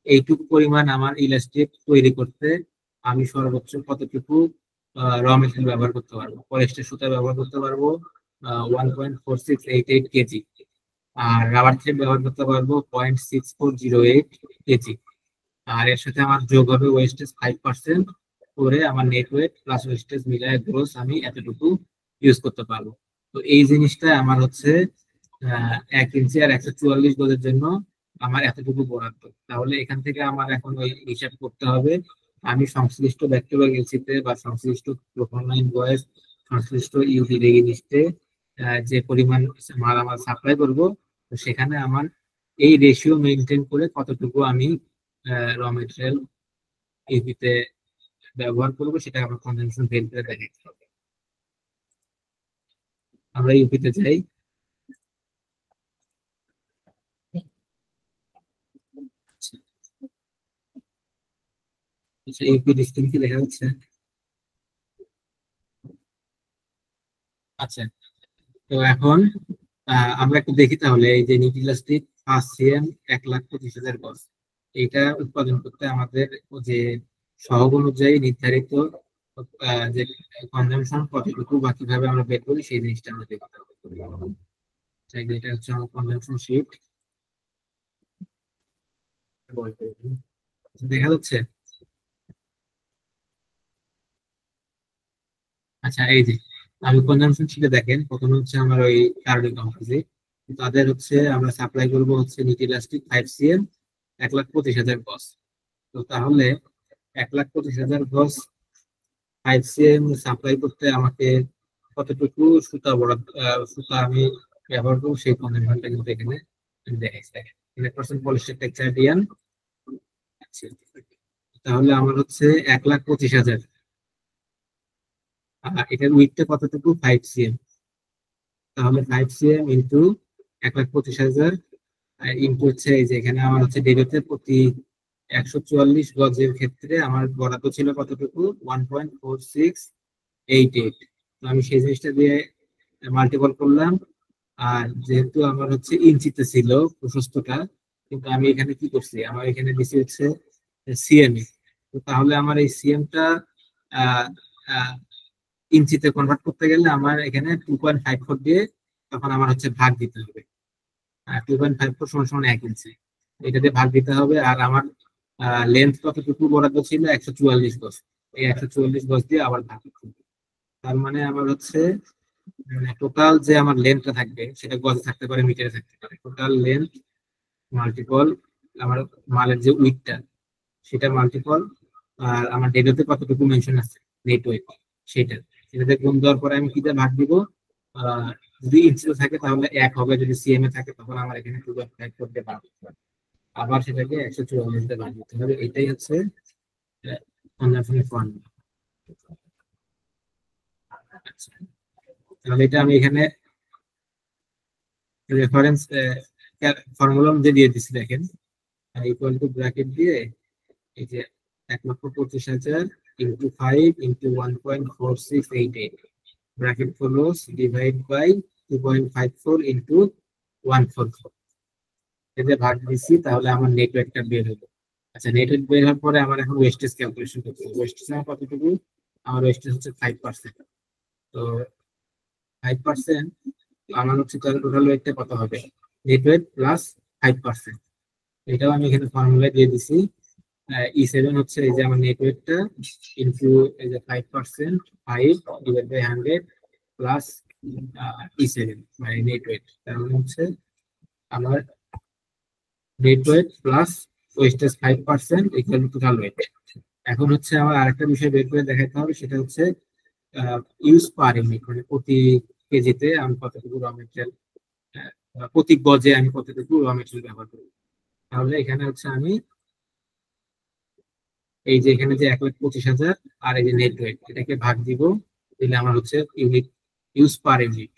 Speaker 1: এইটুকু পরিমাণ আমার ইলাস্টিক তৈরি করতে আমি সর্বোচ্চ কতটুকু র মেটেরিয়াল ব্যবহার করতে পারবো? পলিস্টার সুতা ব্যবহার করতে পারবো 1.4688 কেজি, আর রাবার থ্রেড ব্যবহার করতে পারবো 0.6408 কেজি। আর এর সাথে আমার যোগ হবে ওয়েস্টেজ 5% করে, আমার নেট ওয়েট প্লাস ওয়েস্টেজ মিলায় গ্রোস আমি এতটুকু ইউজ করতে পারবো। তো এই জিনিসটা আমার হচ্ছে 1 ইঞ্চি আর 144 গজের জন্য আমার এতটুকু বরাদ্দ। তাহলে এখান থেকে আমার এখন ওই হিসাব করতে হবে, আমি সংশ্লিষ্ট ব্যক্তিগত এলসিতে বা সংশ্লিষ্ট প্রোফাইল ভয়েস, সংশ্লিষ্ট ইউপি রেজিস্ট্রে যে পরিমাণ মাল আমার সাপ্লাই করব, তো সেখানে আমার এই রেশিও মেনটেন করে কতটুকু আমি র মেটেরিয়াল ইউপিতে ব্যবহার করবো সেটা আমার কনজাম্পশন বের করে দেখাতে হবে। আমরা ইউপিতে যাই। আচ্ছা, ইউপি ডিস্ট্রিক্ট কি দেখা যাচ্ছে? আচ্ছা, তো এখন আমরা একটু দেখি তাহলে এই যে নিউক্লিয়াসটিক ফার্স্ট সিএম 1,25,000 গজ, এইটা উৎপাদন করতে আমাদের যে সহগ অনুযায়ী নির্ধারিত যে কনজাম্পশন কতটুকু বা কিভাবে আমরা বের করি সেই জিনিসটা আমরা দেখতে হবে। এটা হচ্ছে আমার কনজাম্পশন শিট, দেখা যাচ্ছে? আচ্ছা, এই যে আমি কনজাম্পশন শিটে দেখেন, প্রথমে হচ্ছে আমার ওই কার্বন কম্পোজিট, তাদের হচ্ছে আমরা সাপ্লাই করবো হচ্ছে নিট ইলাস্টিক 5 সিএম 1,25,000 গজ। তো তাহলে 1,25,000 গজ 5 সিএম সাপ্লাই করতে আমাকে কতটুকু সুতা বরাদ্দ, সুতা আমি ব্যবহার করবো সেই কনজাম্পশনটা কিন্তু এখানে দেখাইছে, দেখেন 100% পলিস্টার টেক্সচার ডিয়ান। তাহলে আমার হচ্ছে 1,25,000, এটার উইথটা কতটুকু 5 সিএম, তাহলে 5 সিএম ইন্টু 1,25,000 ইন্টু হচ্ছে এই যে এখানে আমার হচ্ছে ডেবিটে প্রতি 144 গজের ক্ষেত্রে আমার বরাদ্দ ছিল কতটুকু 1.4688। তো আমি সেই জিনিসটা দিয়ে মাল্টিপল করলাম, আর যেহেতু আমার হচ্ছে ইঞ্চিতে ছিল প্রশস্তটা, কিন্তু আমি এখানে কি করছি, আমার এখানে দিছি হচ্ছে সিএমএ। তো তাহলে আমার এই সিএমটা ইঞ্চিতে কনভার্ট করতে গেলে আমার এখানে 2.54 দিয়ে তখন আমার হচ্ছে ভাগ দিতে হবে। 2.54 সমান সমান 1 ইঞ্চি, এটা দিয়ে ভাগ দিতে হবে। আর আমার লেন্থ কতটুকু বরাদ্দ ছিল, 144 গজ। এই 144 গজ দিয়ে আবার ভাগ দিতে হবে। তার মানে আমার হচ্ছে টোটাল যে আমার লেন্থটা থাকবে সেটা গজে থাকতে পারে, মিটারে থাকতে পারে। টোটাল লেন্থ মাল্টিপল আমার মালের যে উইডটা সেটা মাল্টিপল, আর আমার ডেটাতে কতটুকু মেনশন আছে নেট ওয়েট সেটা, সেটাতে গুণ দেওয়ার পরে আমি কিটা ভাগ দিব। যদি ইঞ্চিতে থাকে তাহলে 1 হবে, যদি সিএমএ থাকে তখন আমার এখানে 2.5 করতে ভাগ দিতে হবে। আবার সেটাকে 144 দিয়ে ভাগ দিতে হবে। এটাই হচ্ছে কনজাম্পশনের ফর্মুলা। তাহলে এটা আমি এখানে রেফারেন্স ফর্মুলা অনুযায়ী দিয়ে দিচ্ছি, দেখেন ইকুয়াল টু ব্র্যাকেট দিয়ে এই যে 1,25,000 into 5 into 1.4688 bracket close divide by 2.54 into 144 এতে ভাগ দিচ্ছি, তাহলে আমার নেটওয়ার্কটা বের হলো। আচ্ছা, নেটওয়ার্ক বের হওয়ার পরে আমার এখন ওয়েস্টেজ ক্যালকুলেশন করতে হবে। ওয়েস্টেজ আমার কতটুকু, আমার ওয়েস্টেজ হচ্ছে 5%। তো 5% আমার হচ্ছে টোটাল ওয়েটটা কত হবে, নেট ওয়েট প্লাস 5%। এটাও আমি এখানে ফর্মুলা দিয়ে দিছি। E7 হচ্ছে এই যে আমার নেট ওয়েটটা ইনটু এই যে 5%, 5 ডিভাইড বাই 100 প্লাস E7 মানে নেট ওয়েট। তার মানে হচ্ছে আমার net weight plus wastage 5% equal to total weight. এখন হচ্ছে আমার আরেকটা বিষয় বের করে দেখাতে হবে, সেটা হচ্ছে ইউজ পার ইউনিট, মানে প্রতি কেজিতে আমি কতটুকু র মেটেরিয়াল, প্রতি গজে আমি কতটুকু র মেটেরিয়াল ব্যবহার করি। তাহলে এখানে হচ্ছে আমি এই যে এখানে যে 1,25,000 আর এই যে নেট ওয়েট এটাকে ভাগ দিব, দিলে আমার হচ্ছে ইউনিট ইউজ পার ইউনিট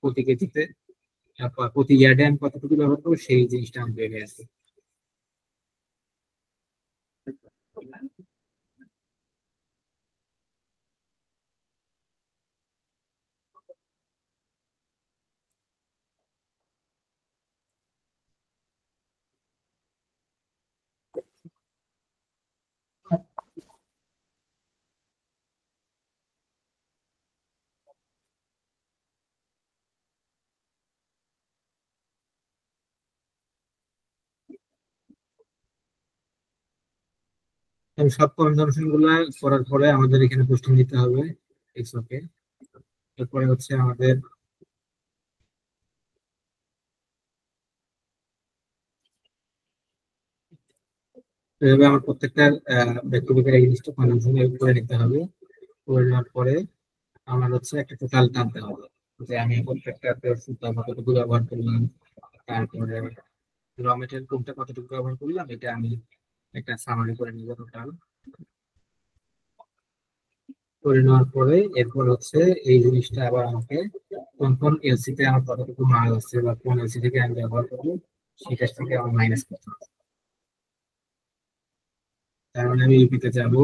Speaker 1: প্রতি কেজিতে প্রতি ইয়ার্ডে আমি কতটুকু ব্যবহার করবো সেই জিনিসটা আমি বেরিয়ে আসবে। সব কনজাম্পশন গুলা করার পরে আমাদের এখানে পোস্টিং দিতে হবে এক্সওকে। এরপরে হচ্ছে আমাদের এভাবে আমার প্রত্যেকটা ব্যক্তিগত এই জিনিসটা কনজাম্পশন করে নিতে হবে। করে নেওয়ার পরে আমার হচ্ছে একটা টোটাল টানতে হবে যে আমি প্রত্যেকটা ওষুধ কতটুকু ব্যবহার করলাম, তারপরে র মেটেরিয়াল কোনটা কতটুকু ব্যবহার করলাম, এটা আমি একটা সামারি করে নিব টোটাল। করে নেওয়ার পরে এরপর হচ্ছে এই জিনিসটা আবার আমাকে কোন কোন এলসি তে আমার কতটুকু মাল আছে বা কোন এলসি থেকে আমি ব্যবহার করবো সেটা থেকে আমার মাইনাস করতে হবে। তার মানে আমি ইউপিতে যাব,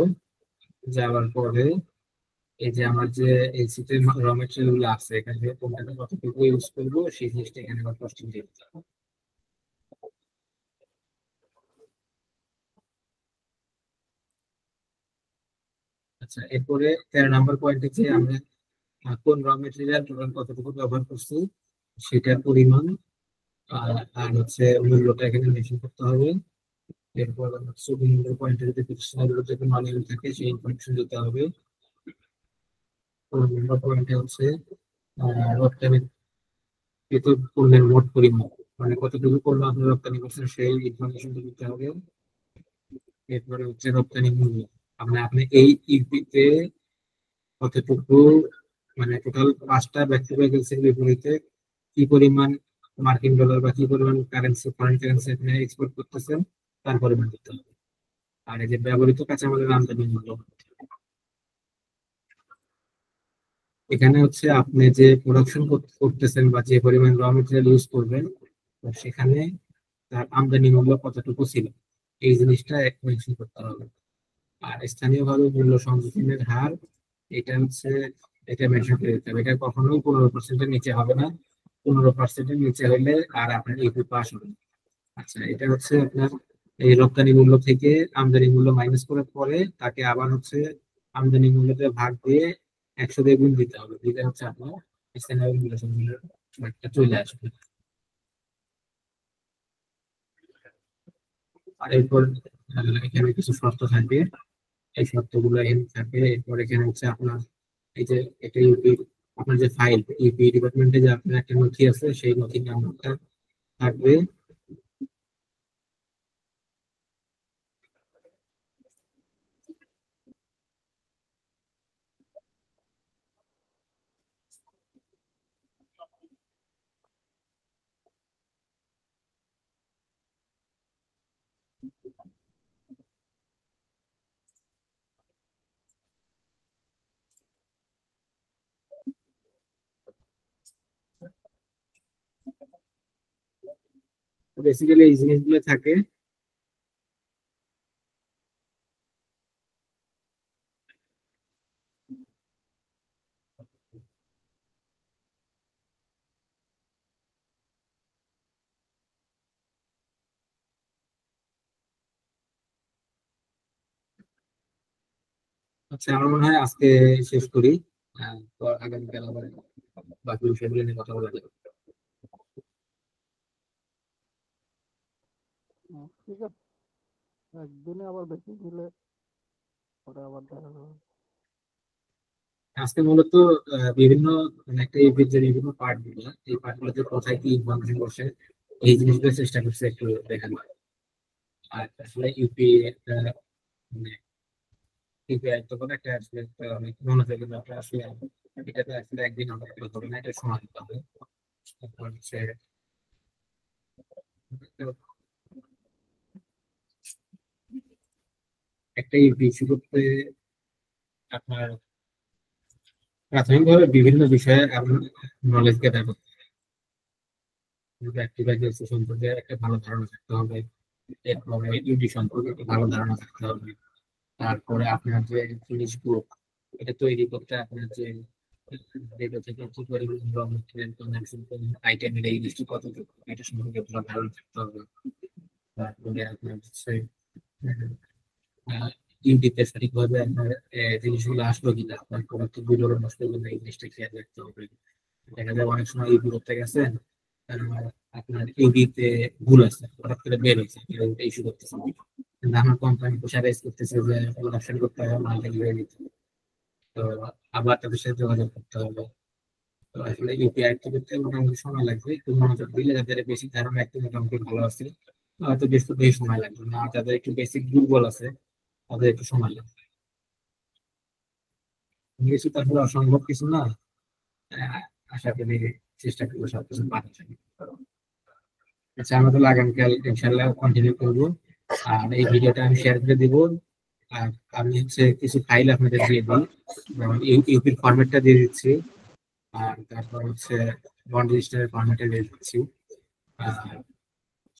Speaker 1: যাওয়ার পরে এই যে আমার যে এলসি তে র মেটেরিয়াল গুলো আছে এখান থেকে কোনটাকে কতটুকু ইউজ করবো সেই জিনিসটা এখানে আবার কস্টিং দিয়ে দিতে হবে। আচ্ছা, এরপরে 13 নম্বর পয়েন্টে যে আমরা কোন র মেটেরিয়াল টোটাল কতটুকু ব্যবহার করছি সেটার পরিমাণ আর হচ্ছে মূল্যটা এখানে মেনশন করতে হবে। এরপর হচ্ছে 2 নম্বর পয়েন্টে যদি প্রতিষ্ঠানের যদি মালিক থাকে সেই ইনফরমেশন দিতে হবে। 4 নম্বর পয়েন্টে হচ্ছে রপ্তানির পণ্যের মোট পরিমাণ, মানে কতটুকু পণ্য আপনি রপ্তানি করছেন সেই ইনফরমেশন দিতে হবে। এরপরে হচ্ছে রপ্তানি মূল্য, আপনি এই ইউপিতে কতটুকু, মানে টোটাল 5টা ব্যক্তিগত এজেন্সির বিপরীতে কি পরিমাণ মার্কিন ডলার বা কি পরিমাণ কারেন্সি, ফরেন কারেন্সি আপনি এক্সপোর্ট করতেছেন তার পরিমাণ দিতে হবে। আর এই যে ব্যবহৃত কাঁচামালের আমদানি মূল্য, এখানে হচ্ছে আপনি যে প্রোডাকশন করতেছেন বা যে পরিমাণ র মেটেরিয়াল ইউজ করবেন সেখানে তার আমদানি মূল্য কতটুকু ছিল এই জিনিসটা মেনশন করতে হবে। আর স্থানীয়ভাবে মূল্য সংযোজনের হার, এটা হচ্ছে এটা মেনশন করে দিতে হবে। এটা কখনোই 15%-এর নিচে হবে না। 15%-এর নিচে হলে আর আপনার ইউপি পাস হবে না। আচ্ছা, এটা হচ্ছে আপনার এই রপ্তানি মূল্য থেকে আমদানি মূল্য মাইনাস করার পরে তাকে আবার হচ্ছে আমদানি মূল্যতে ভাগ দিয়ে 100 দিয়ে গুণ দিতে হবে, দিলে হচ্ছে আপনার স্থানীয় মূল্য মূল্যের ভাগটা চলে আসবে। আর এরপর এখানে কিছু শর্ত থাকবে, এই শর্তগুলো এখানে থাকবে। এরপর এখানে হচ্ছে আপনার এই যে এটা ইউপি, আপনার যে ফাইল ইউপি ডিপার্টমেন্টে যে আপনার একটা নথি আছে, সেই নথির নাম্বারটা থাকবে। বেসিক্যালি এই জিনিসগুলো থাকে। আচ্ছা, আমার মনে হয় আজকে শেষ করি, তো আগামীকাল আবার বাকি বিষয়গুলো নিয়ে কথা বলা যাবে।
Speaker 4: ঠিক আছে, একদিনে আবার বেশি দিলে পরে আবার দেখা যাবে।
Speaker 1: আজকে মূলত বিভিন্ন মানে একটা ইউপির যে বিভিন্ন পার্ট গুলো, এই পার্ট গুলোতে কোথায় কি ইনফরমেশন বসে এই জিনিসগুলো চেষ্টা করছে একটু দেখানো। আর আসলে ইউপি একটা মানে ইউপি আয়ত্ত করে একটা আসলে একটা অনেক মনোযোগী ব্যাপার। আসলে এটাতে আসলে একদিন আমরা করতে হবে না, এটা সময় দিতে হবে। তারপর হচ্ছে একটা ইউপি ইস্যু করতে আপনার প্রাথমিকভাবে বিভিন্ন বিষয়ে নলেজ গেদার করতে হবে। অ্যাক্টিভাইজেশন সম্পর্কে একটা ভালো ধারণা থাকতে হবে, এরপরে ইউডি সম্পর্কে একটা ভালো ধারণা থাকতে হবে। তারপরে আপনার যে জিনিসগুলো এটা তৈরি করতে আপনার যে ডেটা থেকে কি করে র মেটেরিয়াল কনজাম্পশন আইটেমের এই জিনিসটি কত, এটা সম্পর্কে ভালো ধারণা থাকতে হবে। তারপরে আপনার হচ্ছে ইউডিতে সঠিকভাবে আপনার জিনিসগুলো আসলো কিনা, আপনার প্রোডাক্ট গুলো নষ্ট কিনা, এই জিনিসটা খেয়াল রাখতে হবে। দেখা যায় অনেক সময় ইউবি করতে গেছেন, আপনার ইউবিতে ভুল আছে, হঠাৎ করে বের হয়েছে, ইস্যু করতেছে, কিন্তু আমার কোম্পানি প্রেশারাইজ করতেছে যে প্রোডাকশন করতে হবে, মাল ডেলিভারি দিতে হবে। তো আবার তাদের সাথে যোগাযোগ করতে হবে। তো আসলে ইউপিআই করতে মোটামুটি সময় লাগবে, একটু মনোযোগ দিলে যাদের বেসিক ধারণা একটু মোটামুটি ভালো আছে হয়তো বেশি সময় লাগবে না, যাদের একটু বেসিক দুর্বল আছে তাদের একটু সময় লাগবে। কিছু তারপরে অসম্ভব কিছু না। আহ, আশা করি চেষ্টা করবো সবকিছু পাঠার জন্য। আচ্ছা, আমরা তাহলে আগামীকাল ইনশাল্লাহ কন্টিনিউ করবো। আর এই ভিডিওটা আমি শেয়ার করে দিব। আর আমি হচ্ছে কিছু ফাইল আপনাদের দিয়ে দিই, যেমন ইউপির ফরম্যাটটা দিয়ে দিচ্ছি, আর তারপর হচ্ছে বন্ড রেজিস্টারের ফরম্যাটে দিয়ে দিচ্ছি। আর